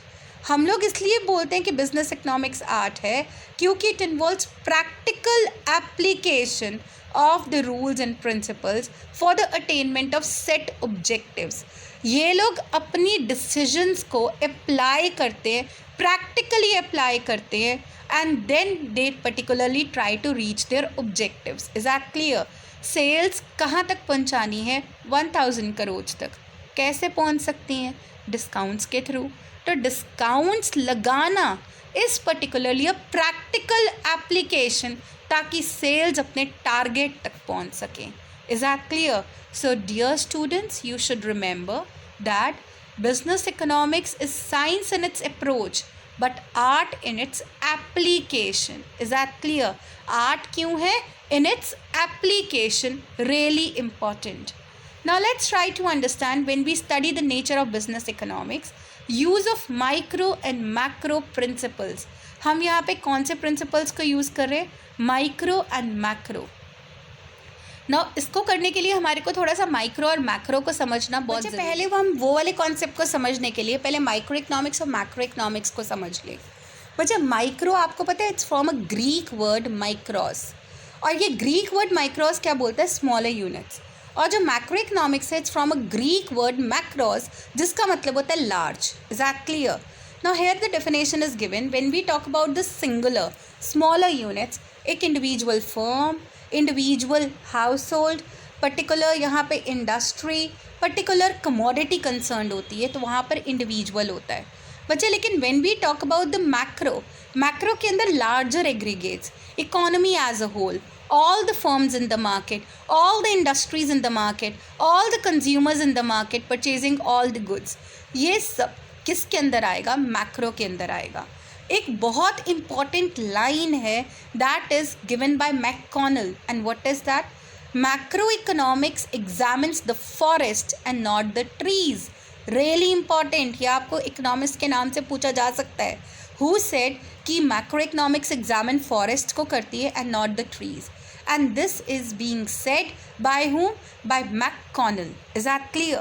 हम लोग इसलिए बोलते हैं कि बिजनेस इकोनॉमिक्स आर्ट है क्योंकि it involves practical application of the rules and principles for the attainment of set objectives. ये लोग अपनी decisions को apply करते हैं, practically apply करते हैं, and then they particularly try to reach their objectives. Is that clear? Sales कहाँ तक पहुँचानी है? 1000 करोड़ तक. कैसे पहुँच सकती हैं? डिस्काउंट्स के थ्रू. तो डिस्काउंट्स लगाना is particularly a practical application ताकि सेल्स अपने टारगेट तक पहुंच सकें. Is that clear? So dear students, you should remember that business economics is science in its approach but art in its application. Is that clear? Art क्यों है? In its application. Really important. Now let's try to understand, when we study the nature of business economics, use of micro and macro principles. हम यहाँ पे कौन से principles को use कर रहे हैं? Micro and macro. Now इसको करने के लिए हमारे को थोड़ा सा माइक्रो और मैक्रो को समझना बहुत ज़रूरी है. पहले हम वो वाले कॉन्सेप्ट को समझने के लिए पहले माइक्रो इकोनॉमिक्स और मैक्रो इकोनॉमिक्स को समझ लें. बच्चा माइक्रो आपको पता है, it's from a Greek word mikros, और ये ग्रीक वर्ड माइक्रोस क्या बोलता है? Smaller units. और जो मैक्रो इकोनॉमिक्स है, it's from a Greek word makros, जिसका मतलब होता है large. Is that clear? Now here the definition is given. When we talk about the singular smaller units, एक individual firm, individual house hold, particular यहाँ पे industry, particular commodity concern होती है, तो वहाँ पर इंडिविजुअल होता है बच्चे. लेकिन when we talk about the macro, macro के अंदर larger aggregates, economy as a whole, all the firms in the market, all the industries in the market, all the consumers in the market purchasing all the goods, ये सब किसके अंदर आएगा? Macro के अंदर आएगा. एक बहुत इंपॉर्टेंट लाइन है that is given by McConnell, and what is that? Macro economics examines the forest and not the trees. Really important. ये आपको इकोनॉमिक्स के नाम से पूछा जा सकता है. हु सेड कि मैक्रो इकोनॉमिक्स एग्जामिन फॉरेस्ट को करती है and not the trees? And this is being said by whom? By McConnell. Is that clear?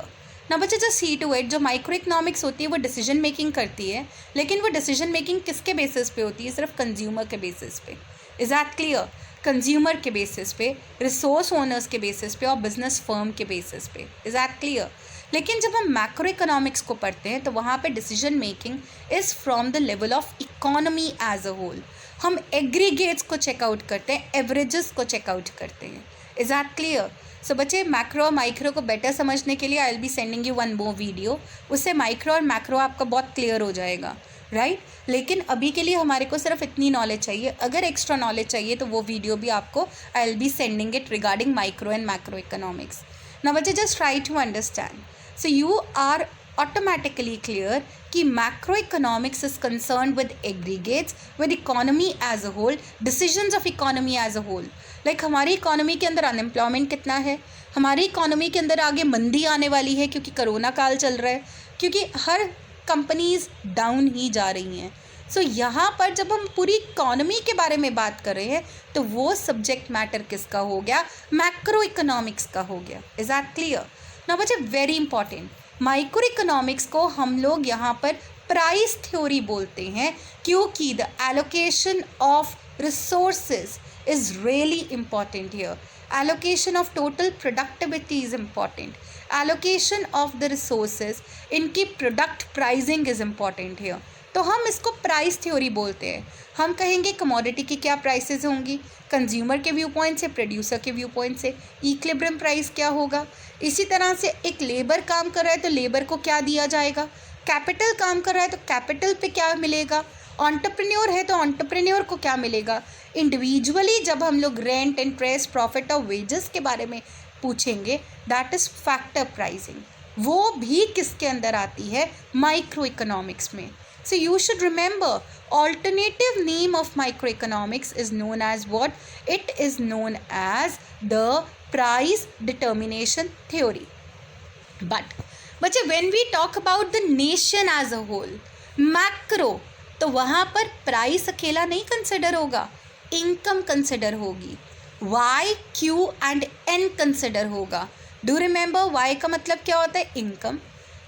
Now बच्चे just see to it, जो माइक्रो इकोनॉमिक्स होती है वो डिसीजन मेकिंग करती है, लेकिन वो डिसीजन मेकिंग किसके बेसिस पे होती है? सिर्फ कंज्यूमर के बेसिस पे. Is that clear? कंज्यूमर के बेसिस पे, रिसोर्स ओनर्स के बेसिस पे और बिजनेस फर्म के बेसिस पे. Is that clear? लेकिन जब हम मैक्रो इकोनॉमिक्स को पढ़ते हैं तो वहाँ पे decision making is from the level of economy as a whole. हम एग्रीगेट्स को चेकआउट करते हैं, एवरेजेस को चेकआउट करते हैं. Is that clear? सो बच्चे मैक्रो और माइक्रो को बेटर समझने के लिए आई will be sending you one more video. उससे माइक्रो और मैक्रो आपका बहुत क्लियर हो जाएगा, राइट? लेकिन अभी के लिए हमारे को सिर्फ इतनी नॉलेज चाहिए. अगर एक्स्ट्रा नॉलेज चाहिए तो वो वीडियो भी आपको I will be sending it regarding micro and macro economics. Now बच्चे just try to understand. So you are automatically clear कि macroeconomics is concerned with aggregates, with economy as a whole, decisions of economy as a whole. Like हमारी economy के अंदर unemployment कितना है, हमारी economy के अंदर आगे मंदी आने वाली है क्योंकि कोरोना काल चल रहा है, क्योंकि हर कंपनीज डाउन ही जा रही हैं. सो यहाँ पर जब हम पूरी इकोनॉमी के बारे में बात कर रहे हैं तो वो सब्जेक्ट मैटर किसका हो गया? मैक्रो इकोनॉमिक्स का हो गया. Is that clear? ना बच्चे वेरी इंपॉर्टेंट, माइक्रो इकोनॉमिक्स को हम लोग यहाँ पर प्राइस थ्योरी बोलते हैं क्योंकि the allocation of resources is really important here. Allocation of total productivity is important. Allocation of the resources, इनकी product pricing is important here. तो हम इसको प्राइस थ्योरी बोलते हैं. हम कहेंगे कमोडिटी की क्या प्राइसेस होंगी, कंज्यूमर के व्यू पॉइंट से, प्रोड्यूसर के व्यू पॉइंट से. इक्विलिब्रियम प्राइस क्या होगा? इसी तरह से एक लेबर काम कर रहा है तो लेबर को क्या दिया जाएगा, कैपिटल काम कर रहा है तो कैपिटल पे क्या मिलेगा, एंटरप्रेन्योर है तो एंटरप्रेन्योर को क्या मिलेगा. इंडिविजुअली जब हम लोग रेंट, इंटरेस्ट, प्रॉफिट और वेजेस के बारे में पूछेंगे, दैट इज़ फैक्टर प्राइसिंग. वो भी किसके अंदर आती है? माइक्रो इकोनॉमिक्स में. So you should remember, alternative name of microeconomics is known as what? It is known as the price determination theory. But बच्चे when we talk about the nation as a whole, macro, तो वहाँ पर price अकेला नहीं consider होगा, income consider होगी. Y, Q and N consider होगा. Do remember Y का मतलब क्या होता है? इनकम.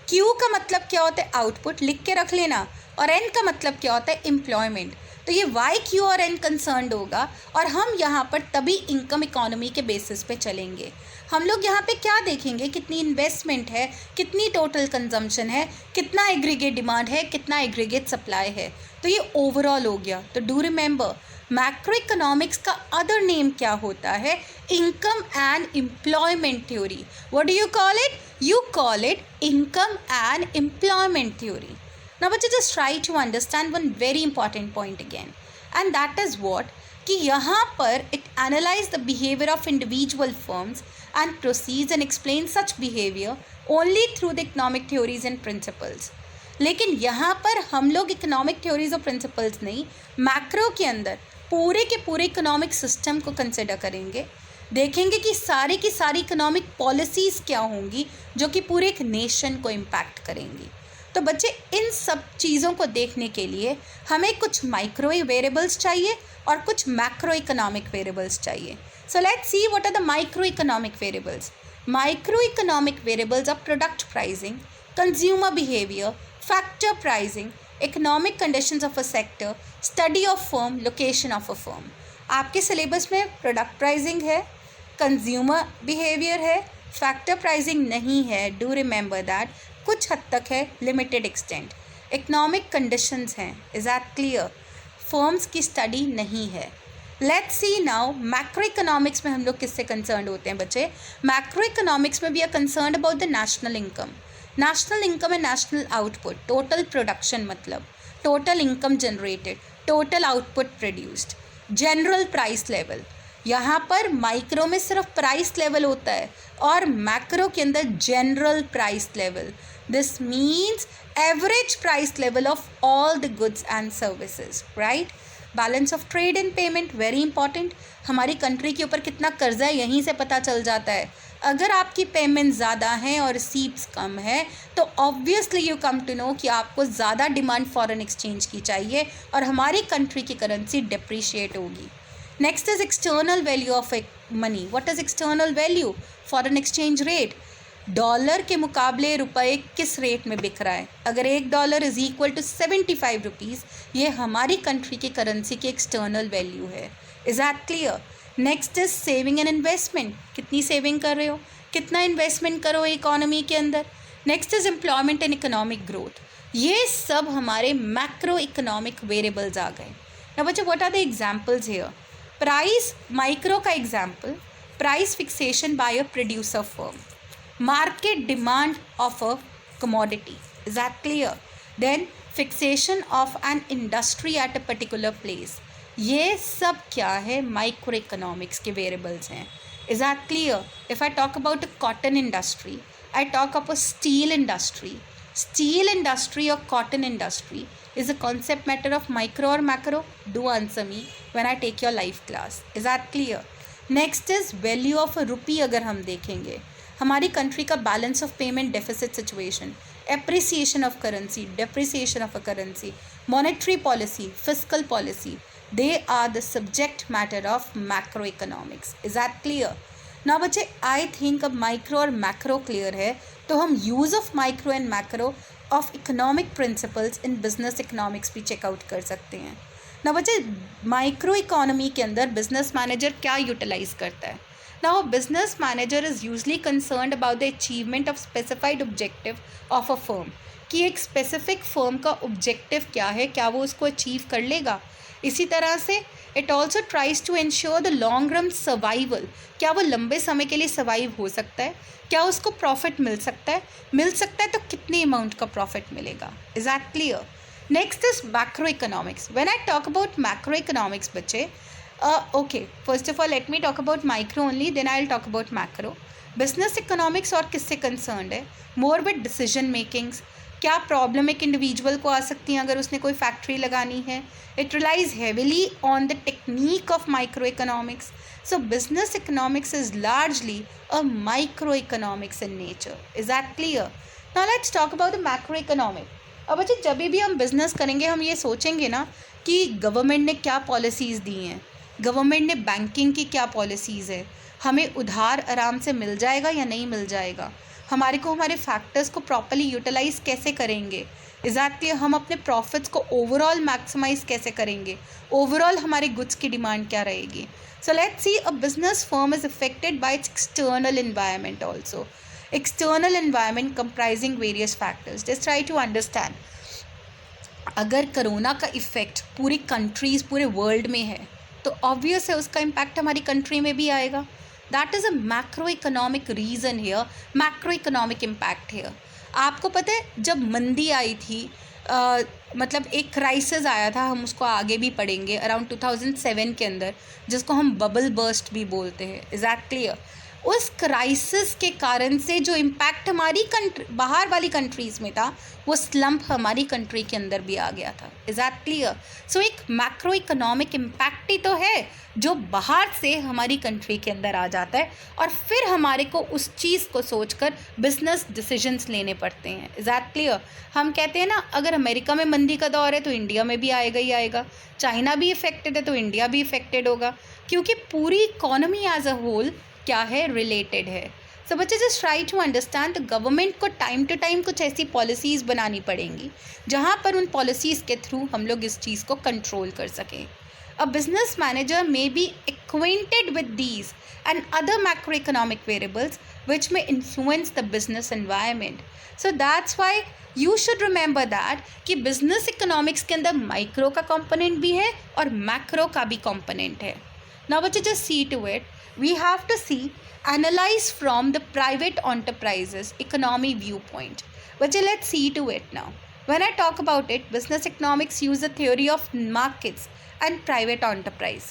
Q का मतलब क्या होता है? आउटपुट. लिख के रख लेना. और एन का मतलब क्या होता है, एम्प्लॉयमेंट। तो ये वाई, क्यू और एन कंसर्न्ड होगा, और हम यहाँ पर तभी इनकम इकोनॉमी के बेसिस पे चलेंगे। हम लोग यहाँ पे क्या देखेंगे, कितनी इन्वेस्टमेंट है, कितनी टोटल कंजम्पशन है, कितना एग्रीगेट डिमांड है, कितना एग्रीगेट सप्लाई है। तो ये ओवरऑल हो गया। तो डू रिमेंबर, मैक्रो इकोनॉमिक्स का अदर नेम क्या होता है, income and employment theory. What do you call it, you call it income and employment theory. Now बच्चे just try to understand one very important point again, and that is what, कि यहाँ पर it analyze the behavior of individual firms and proceeds and explains such behavior only through the economic theories and principles. लेकिन यहाँ पर हम लोग economic theories और principles नहीं, मैक्रो के अंदर पूरे के पूरे इकोनॉमिक सिस्टम को कंसिडर करेंगे, देखेंगे कि सारी की सारी इकोनॉमिक पॉलिसीज़ क्या होंगी जो कि पूरे एक नेशन को इम्पैक्ट करेंगी। तो बच्चे इन सब चीज़ों को देखने के लिए हमें कुछ माइक्रो वेरिएबल्स चाहिए और कुछ मैक्रो इकोनॉमिक वेरिएबल्स चाहिए। So let's see what are the micro economic variables. Micro economic variables are product pricing, consumer behaviour, factor pricing, economic conditions of a sector, study of firm, location of a firm. आपके syllabus में product pricing है, consumer behaviour है, factor pricing नहीं है, do remember that, कुछ हद तक है, लिमिटेड एक्सटेंट। इकोनॉमिक कंडीशंस हैं, इज दैट क्लियर, फर्म्स की स्टडी नहीं है। Let's C now macro economics में हम लोग किससे कंसर्न होते हैं बच्चे, मैक्रो इकोनॉमिक्स में we are concern about the national income. National income and national output, total production मतलब total income generated, total output produced, general price level. यहाँ पर माइक्रो में सिर्फ प्राइस लेवल होता है और मैक्रो के अंदर general price level. This means average price level of all the goods and services, right. Balance of trade and payment, very important. हमारी कंट्री के ऊपर कितना कर्जा है यहीं से पता चल जाता है। अगर आपकी पेमेंट ज़्यादा हैं और रिसीप्स कम है तो obviously you come to know कि आपको ज़्यादा डिमांड फॉरेन एक्सचेंज की चाहिए और हमारी कंट्री की करेंसी डिप्रिशिएट होगी। Next is external value of money. What is external value, foreign exchange rate. Dollar के मुकाबले रुपए किस रेट में बिक रहा है। अगर $1 इज इक्वल टू 75 रुपीज़, ये हमारी कंट्री की करेंसी की एक्सटर्नल वैल्यू है। Is that clear. Next is saving and investment, कितनी सेविंग कर रहे हो, कितना इन्वेस्टमेंट करो इकोनॉमी के अंदर। Next is employment and economic growth. ये सब हमारे मैक्रो इकोनॉमिक वेरिएबल्स आ गए। ना बच्चों, what are the examples here. Price, micro का example, price fixation by a producer firm, market demand of a commodity, is that clear? Then fixation of an industry at a particular place, ये सब क्या है, micro economics के variables हैं। Is that clear. If I talk about a cotton industry, I talk about steel industry. Steel industry और cotton industry is a concept matter of micro or macro? Do answer me when I take your life class. Is that clear? Next is value of a rupee। अगर हम देखेंगे हमारी country का balance of payment deficit situation, appreciation of currency, depreciation of a currency, monetary policy, fiscal policy, they are the subject matter of macro economics. Is that clear. ना बच्चे, I think अब micro और macro clear है, तो हम use of micro and macro of economic principles in business economics भी check out कर सकते हैं। ना बच्चे, माइक्रो इकोनॉमी के अंदर बिजनेस मैनेजर क्या यूटिलाइज करता है। Now, a business manager is usually concerned about the achievement of specified objective of a firm, कि एक specific firm का objective क्या है, क्या वो उसको achieve कर लेगा। इसी तरह से it also tries to ensure the long run survival, क्या वो लंबे समय के लिए survive हो सकता है, क्या उसको profit मिल सकता है तो कितनी amount का profit मिलेगा। Is that clear? Next is macroeconomics. When I talk about macroeconomics बच्चे, okay, first of all let me talk about micro only, then I'll talk about macro. Business economics और किससे concerned है, more with decision makings, क्या problem एक individual को आ सकती है अगर उसने कोई फैक्ट्री लगानी है। It relies heavily on the technique of micro economics. So business economics is largely a micro economics in nature. Is that clear. Now let's talk about the macro economic. अब बच्चे, जब भी हम बिजनेस करेंगे हम ये सोचेंगे ना कि गवर्नमेंट ने क्या पॉलिसीज़ दी हैं, गवर्नमेंट ने बैंकिंग की क्या पॉलिसीज़ है, हमें उधार आराम से मिल जाएगा या नहीं मिल जाएगा, हमारे फैक्टर्स को प्रॉपर्ली यूटिलाइज कैसे करेंगे, एग्जैक्टली हम अपने प्रॉफिट्स को ओवरऑल मैक्सिमाइज कैसे करेंगे, ओवरऑल हमारे गुड्स की डिमांड क्या रहेगी. So let's see, a business firm is affected by its external environment also. External environment comprising various factors. Just try to understand, अगर कोरोना का इफ़ेक्ट पूरी कंट्रीज़ पूरे वर्ल्ड में है तो ऑब्वियस है उसका इम्पैक्ट हमारी कंट्री में भी आएगा. That is a macro economic reason here, macro economic impact here. आपको पता है जब मंदी आई थी, मतलब एक क्राइसिस आया था, हम उसको आगे भी पढ़ेंगे, अराउंड 2007 के अंदर, जिसको हम बबल बर्स्ट भी बोलते हैं. एग्जैक्टली उस क्राइसिस के कारण से जो इम्पैक्ट हमारी कंट्री बाहर वाली कंट्रीज़ में था वो स्लम्प हमारी कंट्री के अंदर भी आ गया था. Is that clear? सो एक मैक्रो इकोनॉमिक इम्पैक्ट ही तो है जो बाहर से हमारी कंट्री के अंदर आ जाता है और फिर हमारे को उस चीज़ को सोचकर बिजनेस डिसीजंस लेने पड़ते हैं. Is that clear? हम कहते हैं ना, अगर अमेरिका में मंदी का दौर है तो इंडिया में भी आएगा ही आएगा, चाइना भी इफेक्टेड है तो इंडिया भी इफेक्टेड होगा, क्योंकि पूरी इकोनॉमी एज अ होल क्या है, रिलेटेड है. सो बच्चे जस्ट ट्राई टू अंडरस्टैंड, तो गवर्नमेंट को टाइम टू टाइम कुछ ऐसी पॉलिसीज़ बनानी पड़ेंगी जहाँ पर उन पॉलिसीज़ के थ्रू हम लोग इस चीज़ को कंट्रोल कर सकें. A business manager may be acquainted with these and other macro economic variables which may influence the business environment. So that's why you should remember that कि बिजनेस इकोनॉमिक्स के अंदर माइक्रो का कंपोनेंट भी है और macro का भी component है. नाउ बच्चे just see to it. We have to see, analyze from the private enterprises economy viewpoint. But let's see to it now. When I talk about it, business economics uses a theory of markets and private enterprise.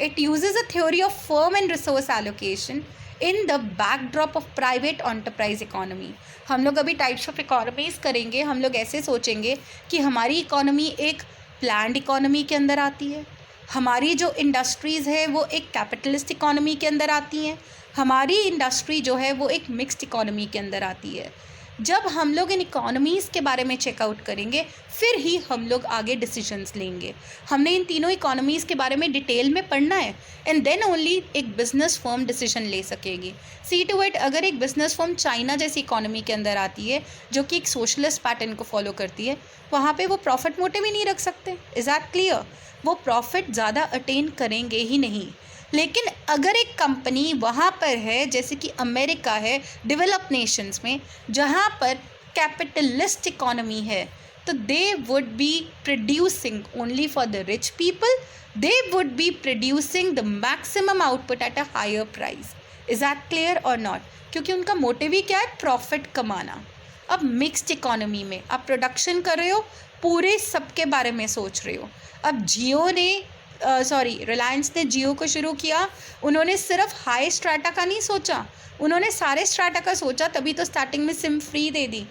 It uses a theory of firm and resource allocation in the backdrop of private enterprise economy. हम लोग अभी types of economies करेंगे. हम लोग ऐसे सोचेंगे कि हमारी इकोनॉमी एक प्लान्ड इकोनॉमी के अंदर आती है, हमारी जो इंडस्ट्रीज़ है वो एक कैपिटलिस्ट इकोनॉमी के अंदर आती हैं, हमारी इंडस्ट्री जो है वो एक मिक्स्ड इकोनॉमी के अंदर आती है. जब हम लोग इन इकोनॉमीज़ के बारे में चेकआउट करेंगे फिर ही हम लोग आगे डिसीजंस लेंगे. हमने इन तीनों इकोनॉमीज़ के बारे में डिटेल में पढ़ना है एंड देन ओनली एक बिज़नेस फर्म डिसीजन ले सकेगी. सी टू इट, अगर एक बिज़नेस फर्म चाइना जैसी इकोनॉमी के अंदर आती है जो कि एक सोशलिस्ट पैटर्न को फॉलो करती है, वहाँ पे वो प्रॉफिट मोटिव ही नहीं रख सकते. Is that clear? वो प्रॉफिट ज़्यादा अटेन करेंगे ही नहीं. लेकिन अगर एक कंपनी वहाँ पर है जैसे कि अमेरिका है, डेवलप नेशंस में, जहाँ पर कैपिटलिस्ट इकोनॉमी है, तो they would be producing only for the rich people, they would be producing the maximum output at a higher price. Is that clear और नॉट? क्योंकि उनका मोटिव ही क्या है, प्रॉफिट कमाना. अब मिक्स्ड इकोनॉमी में आप प्रोडक्शन कर रहे हो, पूरे सबके बारे में सोच रहे हो. अब जियो ने रिलायंस ने जियो को शुरू किया, उन्होंने सिर्फ हाई स्ट्राटा का नहीं सोचा, उन्होंने सारे स्ट्राटा का सोचा, तभी तो स्टार्टिंग में सिम फ्री दे दी.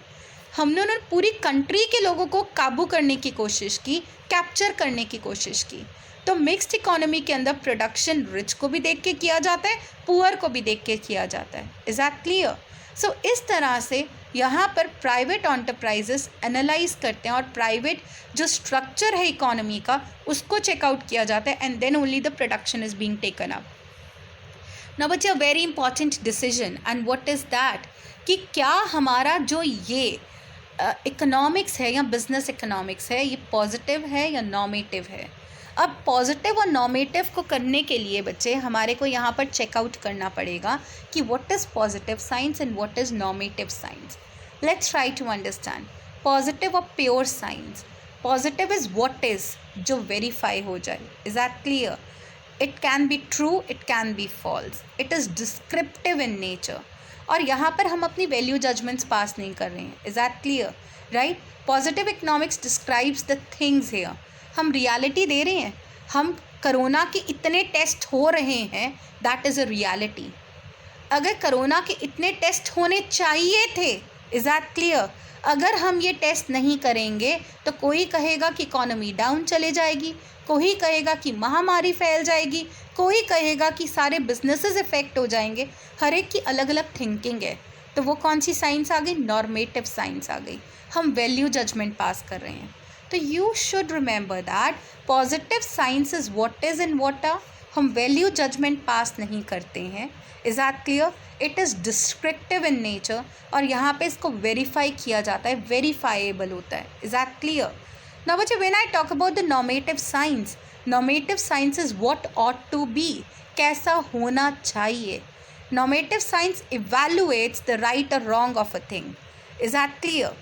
उन्होंने पूरी कंट्री के लोगों को काबू करने की कोशिश की, कैप्चर करने की कोशिश की. तो मिक्स्ड इकोनॉमी के अंदर प्रोडक्शन रिच को भी देख के किया जाता है, पुअर को भी देख के किया जाता है. Is that clear? सो इस तरह से यहाँ पर प्राइवेट एंटरप्राइजेस एनालाइज करते हैं और प्राइवेट जो स्ट्रक्चर है इकोनॉमी का उसको चेकआउट किया जाता है and then only the production is being taken up. Now बच्चे, a very important decision and what is that, कि क्या हमारा जो ये इकोनॉमिक्स है या बिजनेस इकोनॉमिक्स है ये पॉजिटिव है या नॉर्मेटिव है. अब पॉजिटिव और नॉर्मेटिव को करने के लिए बच्चे हमारे को यहाँ पर चेकआउट करना पड़ेगा कि what is positive science and what is normative science. Let's try to understand. Positive और pure science. Positive is what is, जो वेरीफाई हो जाए. Is that clear? It can be true, it can be false, it is descriptive in nature. और यहाँ पर हम अपनी value judgements पास नहीं कर रहे हैं. Is that clear? Right? Positive economics describes the things here. हम रियलिटी दे रहे हैं, हम कोरोना के इतने टेस्ट हो रहे हैं, दैट इज़ अ रियलिटी. अगर कोरोना के इतने टेस्ट होने चाहिए थे, इज़ दैट क्लियर? अगर हम ये टेस्ट नहीं करेंगे तो कोई कहेगा कि इकोनॉमी डाउन चले जाएगी, कोई कहेगा कि महामारी फैल जाएगी, कोई कहेगा कि सारे बिजनेसेस इफेक्ट हो जाएंगे. हर एक की अलग अलग थिंकिंग है. तो वो कौन सी साइंस आ गई? नॉर्मेटिव साइंस आ गई. हम वैल्यू जजमेंट पास कर रहे हैं. तो you should remember that positive science is what is and what are. हम वैल्यू जजमेंट पास नहीं करते हैं। Is that clear? It is descriptive in nature और यहाँ पे इसको वेरीफाई किया जाता है, वेरीफाइएबल होता है। Is that clear? नाउ बच्चे, when I talk about the normative science, normative science is what ought to be, कैसा होना चाहिए। Normative science evaluates the right और wrong of a thing. Is that clear?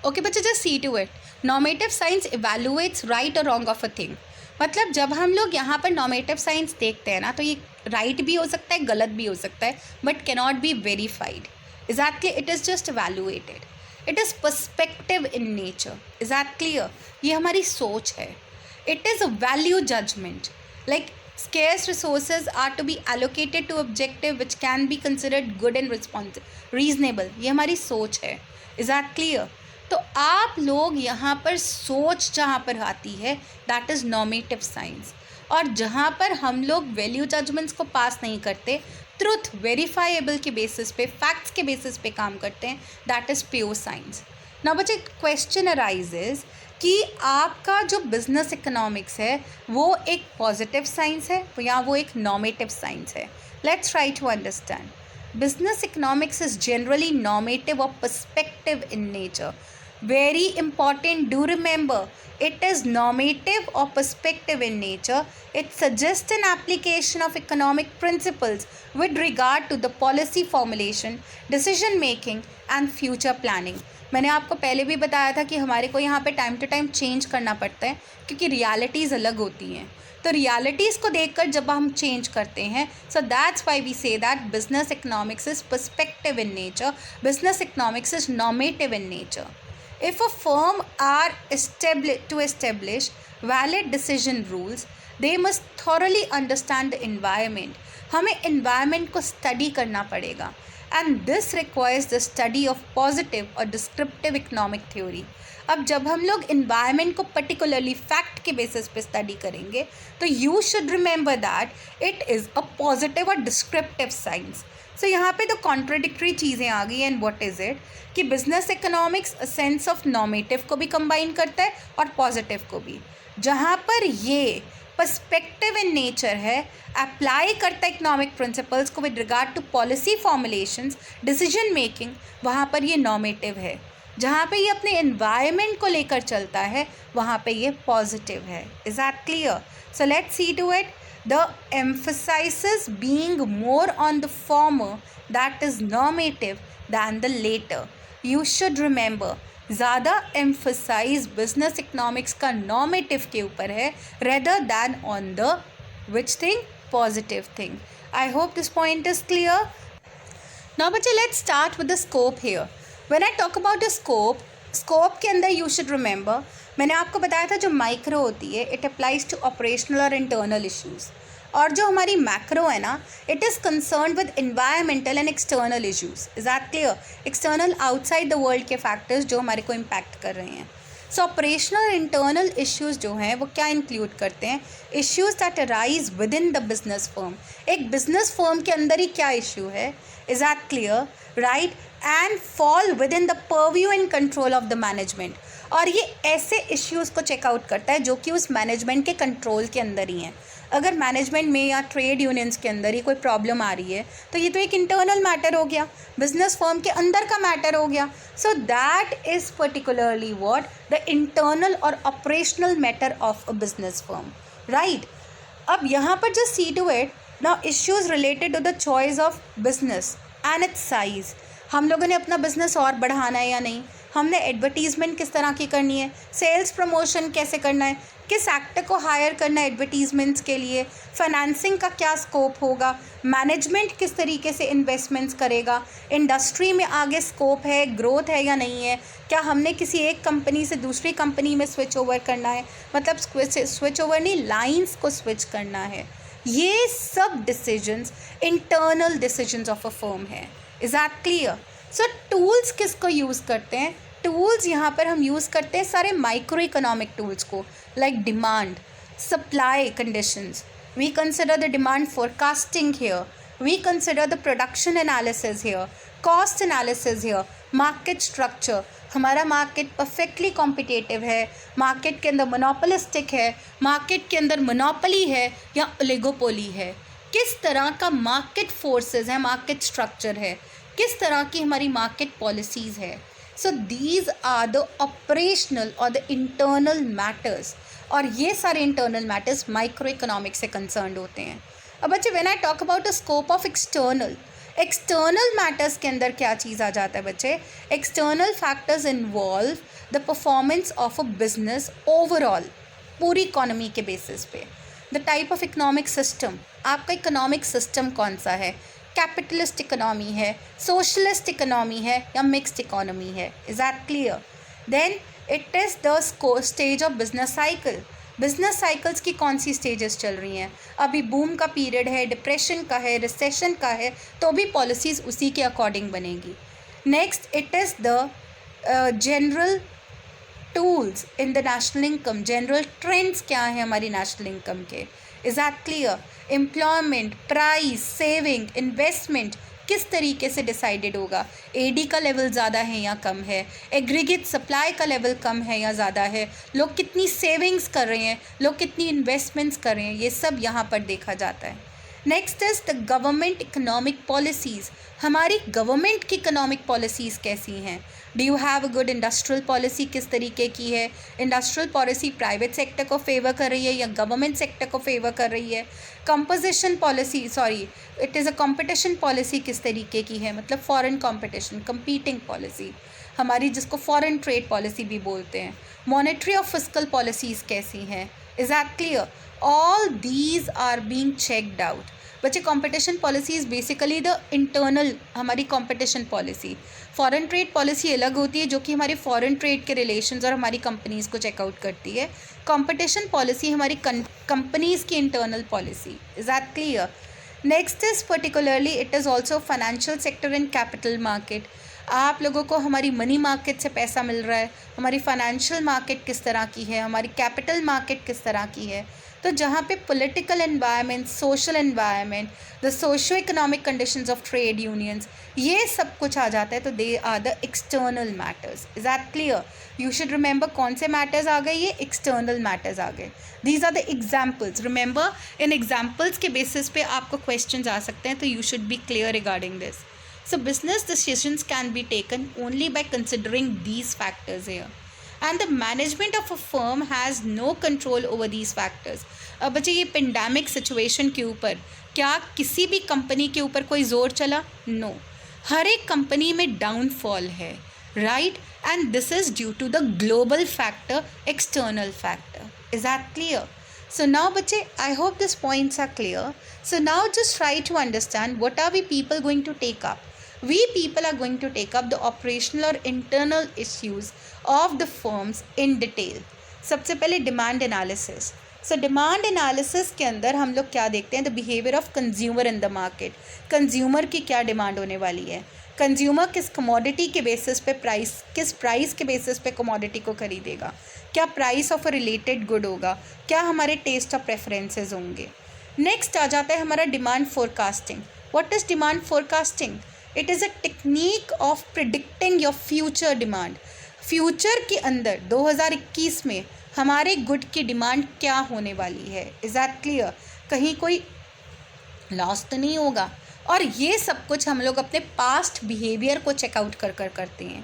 Okay बच्चे, just see to it. Normative science evaluates right और wrong of a thing. मतलब जब हम लोग यहाँ पर नॉर्मेटिव साइंस देखते हैं ना, तो ये राइट भी हो सकता है, गलत भी हो सकता है, but cannot be verified. Is that clear? It is just evaluated. It is perspective in nature. Is that clear? ये हमारी सोच है। It is a value judgement, like scarce resources are to be allocated to objective which can be considered good and reasonable. ये हमारी सोच है। Is that clear? तो आप लोग यहाँ पर सोच जहाँ पर आती है, दैट इज़ नॉर्मेटिव साइंस। और जहाँ पर हम लोग वैल्यू जजमेंट्स को पास नहीं करते, ट्रुथ वेरीफाइएबल के बेसिस पे, फैक्ट्स के बेसिस पे काम करते हैं, that is pure science. Now बच्चे, क्वेश्चन अराइजेज कि आपका जो बिजनेस इकोनॉमिक्स है वो एक पॉजिटिव साइंस है या वो एक नॉर्मेटिव साइंस है। Let's try to understand. Business economics is generally normative और perspective in nature. Very important, do remember, it is normative or perspective in nature. It suggests an application of economic principles with regard to the policy formulation, decision making and future planning. मैंने आपको पहले भी बताया था कि हमारे को यहाँ पे टाइम टू टाइम चेंज करना पड़ता है क्योंकि रियलिटीज़ अलग होती हैं। तो रियलिटीज़ को देखकर जब हम चेंज करते हैं, so that's why we say that business economics is perspective in nature, business economics is normative in nature. If a firm are to establish valid decision rules, they must thoroughly understand the environment. हमें environment को study करना पड़ेगा, and this requires the study of positive और descriptive economic theory. अब जब हम लोग environment को particularly fact के basis पे study करेंगे, तो you should remember that it is a positive और descriptive science. सो यहाँ पे तो कॉन्ट्राडिक्टरी चीज़ें आ गई एंड व्हाट इज़ इट कि business economics sense of normative को भी कंबाइन करता है और पॉजिटिव को भी। जहाँ पर ये पर्सपेक्टिव इन नेचर है, अप्लाई करता है इकोनॉमिक प्रिंसिपल्स को with regard to policy formulations, decision making, वहाँ पर ये नॉर्मेटिव है। जहाँ पे ये अपने एनवायरनमेंट को लेकर चलता है, वहाँ पे ये पॉजिटिव है। Is that clear? So let's see to it. The emphasis being more on the former, that is normative, than the later. You should remember, ज़्यादा emphasize business economics का normative के ऊपर है rather than on the which thing? Positive thing. I hope this point is clear. Now बच्चे, let's start with the scope here. When I talk about the scope के अंदर you should remember, मैंने आपको बताया था जो माइक्रो होती है इट अप्लाइज टू ऑपरेशनल और इंटरनल इश्यूज़, और जो हमारी मैक्रो है ना, it is concern with environmental and external issues. Is that clear? External outside the world के फैक्टर्स जो हमारे को इम्पैक्ट कर रहे हैं. सो ऑपरेशनल और इंटरनल इश्यूज़ जो हैं वो क्या इंक्लूड करते हैं? Issues that arise with in the business firm. एक बिजनेस फर्म के अंदर ही क्या इशू है? Is that clear? Right. And fall with in the purview and control of the management. और ये ऐसे इश्यूज़ को चेकआउट करता है जो कि उस मैनेजमेंट के कंट्रोल के अंदर ही हैं. अगर मैनेजमेंट में या ट्रेड यूनियंस के अंदर ही कोई प्रॉब्लम आ रही है तो ये तो एक इंटरनल मैटर हो गया, बिजनेस फर्म के अंदर का मैटर हो गया. So that is particularly what the internal और operational matter of a business firm. Right. अब यहाँ पर just see to it. Now issues related to the choice of business and its size. हम लोगों ने अपना बिजनेस और बढ़ाना है या नहीं, हमने एडवर्टीज़मेंट किस तरह की करनी है, सेल्स प्रमोशन कैसे करना है, किस एक्टर को हायर करना है एडवर्टीज़मेंट्स के लिए, फाइनेंसिंग का क्या स्कोप होगा, मैनेजमेंट किस तरीके से इन्वेस्टमेंट्स करेगा, इंडस्ट्री में आगे स्कोप है, ग्रोथ है या नहीं है, क्या हमने किसी एक कंपनी से दूसरी कंपनी में स्विच ओवर करना है, मतलब स्विच ओवर नहीं, लाइंस को स्विच करना है. ये सब decisions internal decisions of a firm है. Is that clear? So tools किसको यूज़ करते हैं? टूल्स यहाँ पर हम यूज़ करते हैं सारे माइक्रो इकोनॉमिक टूल्स को, like demand, supply conditions. We consider the demand forecasting here, we consider the production analysis here, cost analysis here, market structure. हमारा मार्केट परफेक्टली कॉम्पिटिटिव है, मार्केट के अंदर मोनोपोलिस्टिक है, मार्केट के अंदर मोनोपोली है या ओलिगोपोली है, किस तरह का मार्केट फोर्सेस है, मार्केट स्ट्रक्चर है, किस तरह की हमारी मार्केट पॉलिसीज़ है. So these are the operational और द इंटरनल मैटर्स, और ये सारे इंटरनल मैटर्स माइक्रो इकोनॉमिक्स से कंसर्न होते हैं. अब बच्चे when I talk about the scope of external matters के अंदर क्या चीज़ आ जाता है बच्चे. External factors involve the performance of a business overall, पूरी इकोनॉमी के बेसिस पे. The type of economic system, आपका इकोनॉमिक सिस्टम कौन सा है, कैपिटलिस्ट इकोनॉमी है, सोशलिस्ट इकोनॉमी है या मिक्स्ड इकोनॉमी है. Is that clear. Then it is the stage of business cycle. Business cycles की कौन सी स्टेजेस चल रही हैं. अभी बूम का पीरियड है, डिप्रेशन का है, रिसेशन का है, तो भी पॉलिसीज़ उसी के अकॉर्डिंग बनेगी. Next it is the general tools in the national income. General trends क्या हैं हमारी नेशनल इनकम के. Is that clear. Employment, price, saving, investment किस तरीके से डिसाइडेड होगा. एडी का लेवल ज़्यादा है या कम है, एग्रीगेट सप्लाई का लेवल कम है या ज़्यादा है, लोग कितनी सेविंग्स कर रहे हैं, लोग कितनी इन्वेस्टमेंट्स कर रहे हैं, ये सब यहाँ पर देखा जाता है. Next is the government economic policies. हमारी गवर्नमेंट की इकोनॉमिक पॉलिसीज़ कैसी हैं. Do you have a good industrial policy, किस तरीके की है. इंडस्ट्रियल पॉलिसी प्राइवेट सेक्टर को फेवर कर रही है या गवर्नमेंट सेक्टर को फेवर कर रही है. Composition policy, sorry it is a competition policy किस तरीके की है, मतलब फॉरेन कंपटीशन, कंपीटिंग पॉलिसी हमारी, जिसको फॉरेन ट्रेड पॉलिसी भी बोलते हैं. मॉनेटरी और फिस्कल पॉलिसीज़ कैसी हैं. Is that clear. All these are being checked out. बच्चे competition policy is basically the internal हमारी competition policy. Foreign trade policy अलग होती है जो कि हमारे फॉरेन ट्रेड के रिलेशंस और हमारी कंपनीज़ को चेकआउट करती है. कंपटीशन पॉलिसी हमारी कंपनीज़ की internal policy. Is that clear. Next is particularly it is also financial sector and capital market. आप लोगों को हमारी मनी मार्केट से पैसा मिल रहा है, हमारी फाइनेंशियल मार्केट किस तरह की है, हमारी कैपिटल मार्केट किस तरह की है. तो जहाँ पे political environment, social environment, the socio economic conditions of trade unions, ये सब कुछ आ जाता है, तो they are the external matters. Is that clear. You should remember कौन से मैटर्स आ गए, ये एक्सटर्नल मैटर्स आ गए. These are the examples. Remember in examples के बेसिस पे आपको क्वेश्चन आ सकते हैं, तो you should be clear regarding this. So business decisions can be taken only by considering these factors here. And the management of a firm has no control over these factors. अब बच्चे ये pandemic situation के ऊपर क्या किसी भी company के ऊपर कोई ज़ोर चला? नो. हर एक कंपनी में डाउनफॉल है, right. And this is due to the global factor, external factor. Is that clear? So now बच्चे, I hope these points are clear. So now just try to understand what are we people going to take up. We people are going to take up the operational or internal issues of the firms in detail. सबसे पहले demand analysis. So demand analysis के अंदर हम लोग क्या देखते हैं, the behaviour of consumer in the market. Consumer की क्या डिमांड होने वाली है, कंज्यूमर किस कमोडिटी के बेसिस पे किस प्राइस के बेसिस पे कमोडिटी को खरीदेगा, क्या price of a related good होगा, क्या हमारे टेस्ट और प्रेफरेंसेस होंगे. नेक्स्ट आ जाता है हमारा demand forecasting. What is demand forecasting? It is a technique of predicting your future demand. Future के अंदर 2021 में हमारे गुड की डिमांड क्या होने वाली है. Is that clear? कहीं कोई लॉस तो नहीं होगा. और ये सब कुछ हम लोग अपने पास्ट बिहेवियर को चेकआउट कर करते हैं.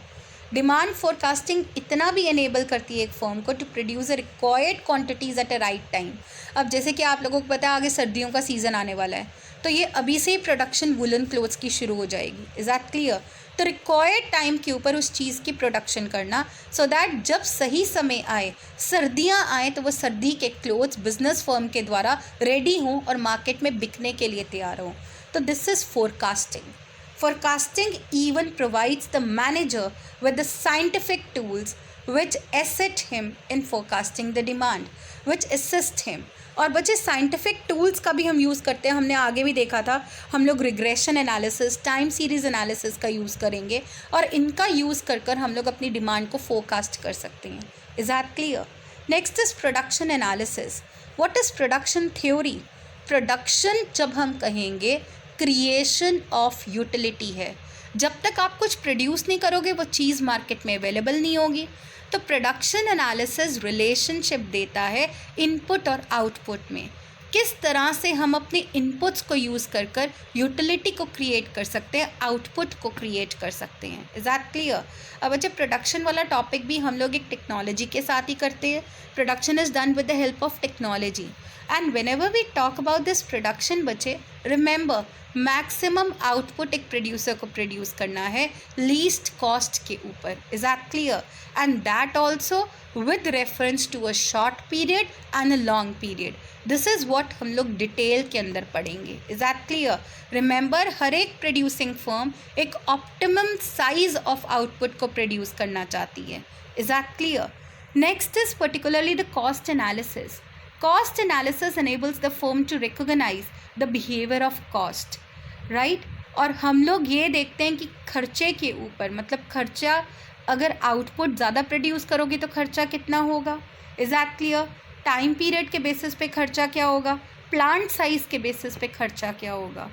डिमांड फोरकास्टिंग इतना भी एनेबल करती है एक फर्म को to produce a required quantities at a right time. अब जैसे कि आप लोगों को पता है आगे सर्दियों का सीज़न आने वाला है, तो ये अभी से ही प्रोडक्शन वुलन क्लोथ्स की शुरू हो जाएगी. Is that clear? तो रिक्वायर्ड टाइम के ऊपर उस चीज़ की प्रोडक्शन करना, सो दैट जब सही समय आए, सर्दियाँ आए, तो वो सर्दी के क्लोथ्स बिजनेस फर्म के द्वारा रेडी हों और मार्केट में बिकने के लिए तैयार हों. तो this is forecasting. Forecasting even provides the manager with the scientific tools which assist him in forecasting the demand, which assist him. और बच्चे साइंटिफिक टूल्स का भी हम यूज़ करते हैं. हमने आगे भी देखा था, हम लोग regression analysis, time series analysis का यूज़ करेंगे और इनका यूज़ कर हम लोग अपनी डिमांड को फोरकास्ट कर सकते हैं. Is that clear? Next is production analysis. What is production theory? Production जब हम कहेंगे क्रिएशन ऑफ यूटिलिटी है. जब तक आप कुछ प्रोड्यूस नहीं करोगे वो चीज़ मार्केट में अवेलेबल नहीं होगी। तो प्रोडक्शन एनालिसिस रिलेशनशिप देता है इनपुट और आउटपुट में, किस तरह से हम अपने इनपुट्स को यूज़ कर कर यूटिलिटी को क्रिएट कर सकते हैं, आउटपुट को क्रिएट कर सकते हैं। Is that clear? अब अच्छा, प्रोडक्शन वाला टॉपिक भी हम लोग एक टेक्नोलॉजी के साथ ही करते हैं। Production is done with the help of technology, and whenever we talk about this production बच्चे, रिमेंबर मैक्सिमम आउटपुट एक प्रोड्यूसर को प्रोड्यूस करना है लीस्ट कॉस्ट के ऊपर। Is that clear? And that also with reference to a short period and a long period. This is what हम लोग detail के अंदर पढ़ेंगे। Is that clear? रिमेंबर, हर एक प्रोड्यूसिंग फर्म एक ऑप्टिमम साइज ऑफ आउटपुट को प्रोड्यूस करना चाहती है। Is that clear? Next is particularly the cost analysis. Cost analysis enables the firm to recognize the behavior of cost, right? और हम लोग ये देखते हैं कि खर्चे के ऊपर, मतलब खर्चा, अगर आउटपुट ज़्यादा प्रोड्यूस करोगे तो खर्चा कितना होगा। Is that clear? Time period के बेसिस पे खर्चा क्या होगा, प्लांट साइज के बेसिस पे खर्चा क्या होगा।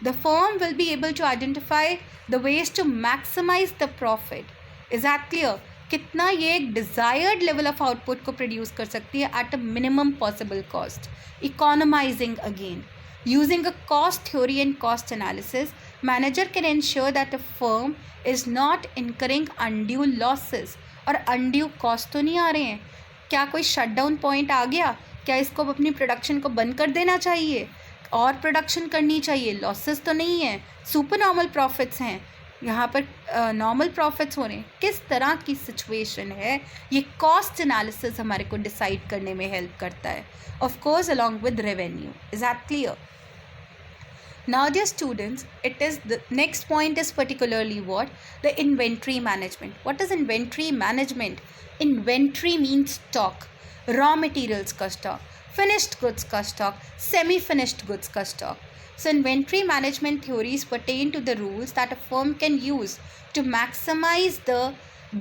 The firm will be able to identify the ways to maximise the profit. Is that clear? कितना ये एक डिज़ायर्ड लेवल ऑफ आउटपुट को प्रोड्यूस कर सकती है at a minimum possible cost, economising again. Using a cost theory and cost analysis, manager can ensure that a firm is not incurring undue losses. और undue cost तो नहीं आ रहे हैं, क्या कोई शटडाउन पॉइंट आ गया, क्या इसको अपनी प्रोडक्शन को बंद कर देना चाहिए और प्रोडक्शन करनी चाहिए, लॉसेस तो नहीं है, सुपर नॉर्मल प्रॉफिट्स हैं, यहाँ पर नॉर्मल प्रॉफिट्स हो रहे हैं, किस तरह की सिचुएशन है, ये कॉस्ट एनालिसिस हमारे को डिसाइड करने में हेल्प करता है, of course along with revenue. Is that clear? Now dear students, it is the next point is particularly what? The inventory management. What is inventory management? Inventory means stock, raw materials का stock, finished goods का stock, semi-finished goods का stock. So inventory management theories pertain to the rules that a firm can use to maximize the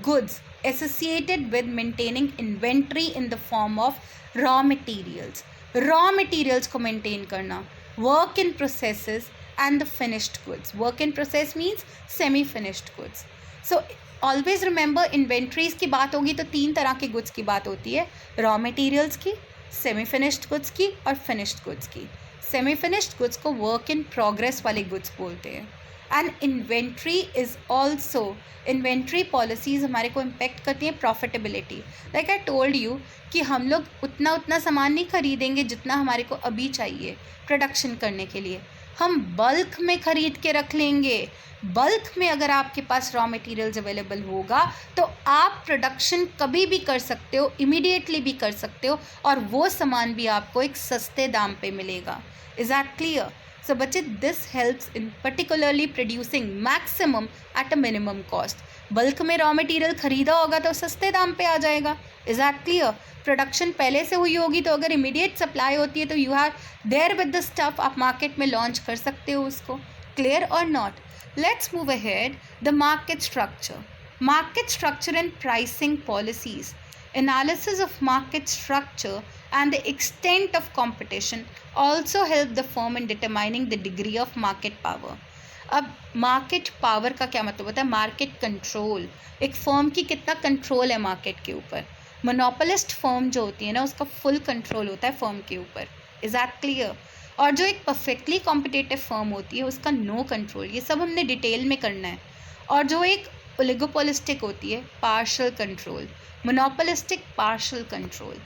goods associated with maintaining inventory in the form of raw materials. Raw materials को maintain करना, work in processes and the finished goods. Work in process means semi-finished goods. So always remember, inventories की बात होगी तो तीन तरह के goods की बात होती है, raw materials की, semi-finished goods की और finished goods की. Semi-finished goods को work in progress वाले goods बोलते हैं. And inventory is also, inventory policies हमारे को इम्पेक्ट करती हैं profitability. Like I told you कि हम लोग उतना सामान नहीं खरीदेंगे जितना हमारे को अभी चाहिए प्रोडक्शन करने के लिए, हम बल्क में ख़रीद के रख लेंगे. बल्क में अगर आपके पास रॉ मटेरियल्स अवेलेबल होगा तो आप प्रोडक्शन कभी भी कर सकते हो, इमीडिएटली भी कर सकते हो, और वो सामान भी आपको एक सस्ते दाम पे मिलेगा. Is that clear? So बच्चे, this helps in particularly producing maximum at a minimum cost. Bulk में रॉ मटेरियल ख़रीदा होगा तो सस्ते दाम पे आ जाएगा. Is that clear? प्रोडक्शन पहले से हुई होगी तो अगर इमीडिएट सप्लाई होती है तो you are there with the stuff, आप मार्केट में लॉन्च कर सकते हो उसको. क्लियर और not? Let's move ahead. The market structure. Market structure and pricing policies. Analysis of market structure and the extent of competition also help the firm in determining the degree of market power. अब market power का क्या मतलब होता है? Market control. एक firm की कितना control है मार्केट के ऊपर. मोनोपोलिस्ट फर्म जो होती है ना, उसका फुल कंट्रोल होता है फर्म के ऊपर. Is that clear? और जो एक परफेक्टली कॉम्पिटिटिव फर्म होती है उसका नो कंट्रोल. ये सब हमने डिटेल में करना है. और जो एक ओलिगोपोलिस्टिक होती है, partial control. Monopolistic, partial control.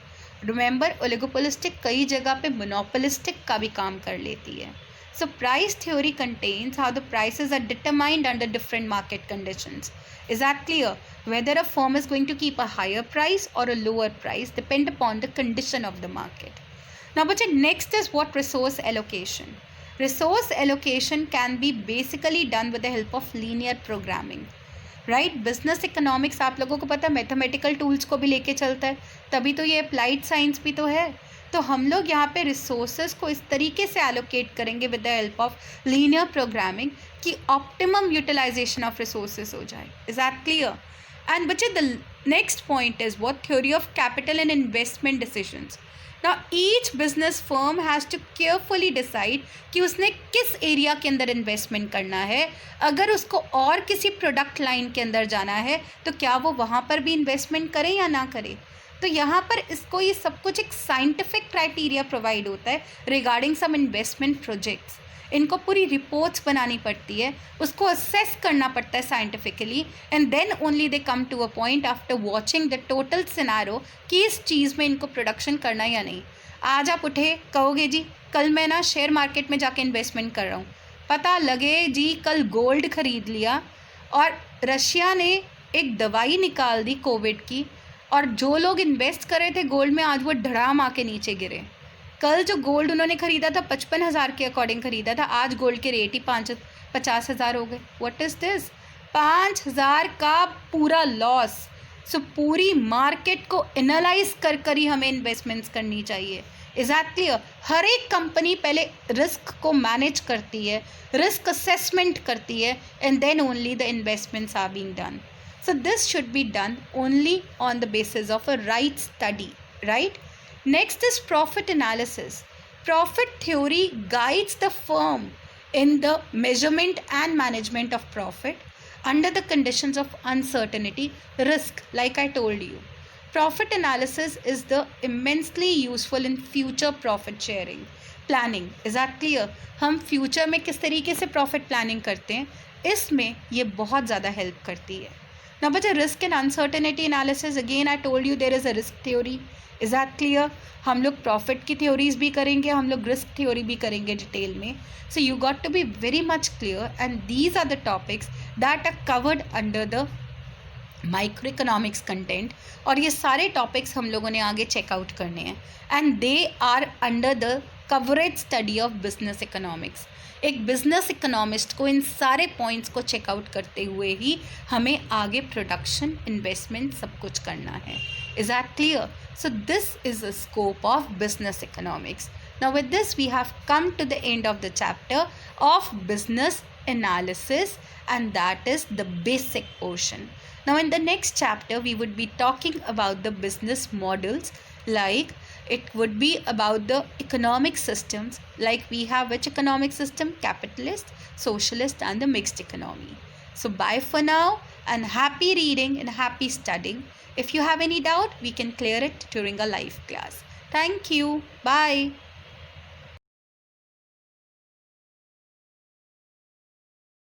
Remember, oligopolistic कई जगह पे मोनोपोलिस्टिक का भी काम कर लेती है. So price theory contains how the prices are determined under different market conditions. Is that clear? Whether a firm is going to keep a higher price और a lower price depend upon the condition of the market. Now बच्चे, next is what? Resource allocation. Resource allocation can be basically done with the help of linear programming. Right? Business economics आप लोगों को पता है mathematical tools को भी लेके चलता है, तभी तो ये अप्लाइड साइंस भी तो है. तो हम लोग यहाँ पे रिसोर्सेज को इस तरीके से एलोकेट करेंगे with the help of linear programming कि ऑप्टिमम यूटिलाइजेशन ऑफ रिसोर्सेज हो जाए. Is that clear? एंड बच्चे, the next point is what? Theory of capital and investment decisions. Now each business firm has to carefully decide कि उसने किस area के अंदर investment करना है. अगर उसको और किसी प्रोडक्ट लाइन के अंदर जाना है तो क्या वो वहाँ पर भी इन्वेस्टमेंट करे या ना करे. तो यहाँ पर इसको ये सब कुछ एक साइंटिफिक क्राइटेरिया प्रोवाइड होता है रिगार्डिंग सम इन्वेस्टमेंट प्रोजेक्ट्स. इनको पूरी रिपोर्ट्स बनानी पड़ती है, उसको असेस करना पड़ता है scientifically, and then only they come to a point after watching the total scenario कि इस चीज़ में इनको प्रोडक्शन करना या नहीं. आज आप उठे कहोगे जी कल मैं ना शेयर मार्केट में जाके इन्वेस्टमेंट कर रहा हूँ, पता लगे जी कल गोल्ड खरीद लिया और रशिया ने एक दवाई निकाल दी कोविड की, और जो लोग इन्वेस्ट कर रहे थे गोल्ड में आज वो धड़ाम आके नीचे गिरे. कल जो गोल्ड उन्होंने ख़रीदा था 55,000 के अकॉर्डिंग ख़रीदा था, आज गोल्ड के रेट ही 50,000 हो गए. What is this? 5,000 का पूरा लॉस. सो पूरी मार्केट को एनालाइज कर ही हमें इन्वेस्टमेंट्स करनी चाहिए. Is that clear? हर एक कंपनी पहले रिस्क को मैनेज करती है, रिस्क असेसमेंट करती है, and then only the investments are being done. So this should be done only on the basis of a right study, right? Next is profit analysis. Profit theory guides the firm in the measurement and management of profit under the conditions of uncertainty, risk, like I told you. Profit analysis is the immensely useful in future profit sharing planning. Is that clear? हम future में किस तरीके से profit planning करते हैं, इसमें ये बहुत ज़्यादा help करती है. Now, but a risk and uncertainty analysis, again I told you there is a risk theory. Is that clear? हम लोग profit की theories भी करेंगे, हम लोग risk theory भी करेंगे डिटेल में. So you got to be very much clear, and these are the topics that are covered under the microeconomics content. और ये सारे topics हम लोगों ने आगे check out करने हैं, and they are under the coverage study of business economics. एक बिजनेस इकोनॉमिस्ट को इन सारे पॉइंट्स को चेकआउट करते हुए ही हमें आगे प्रोडक्शन, इन्वेस्टमेंट सब कुछ करना है. Is that clear? So this is the scope of business economics. Now with this we have come to the end of the chapter of business analysis, and that is the basic portion. Now in the next chapter we would be talking about the business models, like it would be about the economic systems, like we have which economic system? Capitalist, socialist and the mixed economy. So bye for now, and happy reading and happy studying. If you have any doubt, we can clear it during a live class. Thank you. Bye.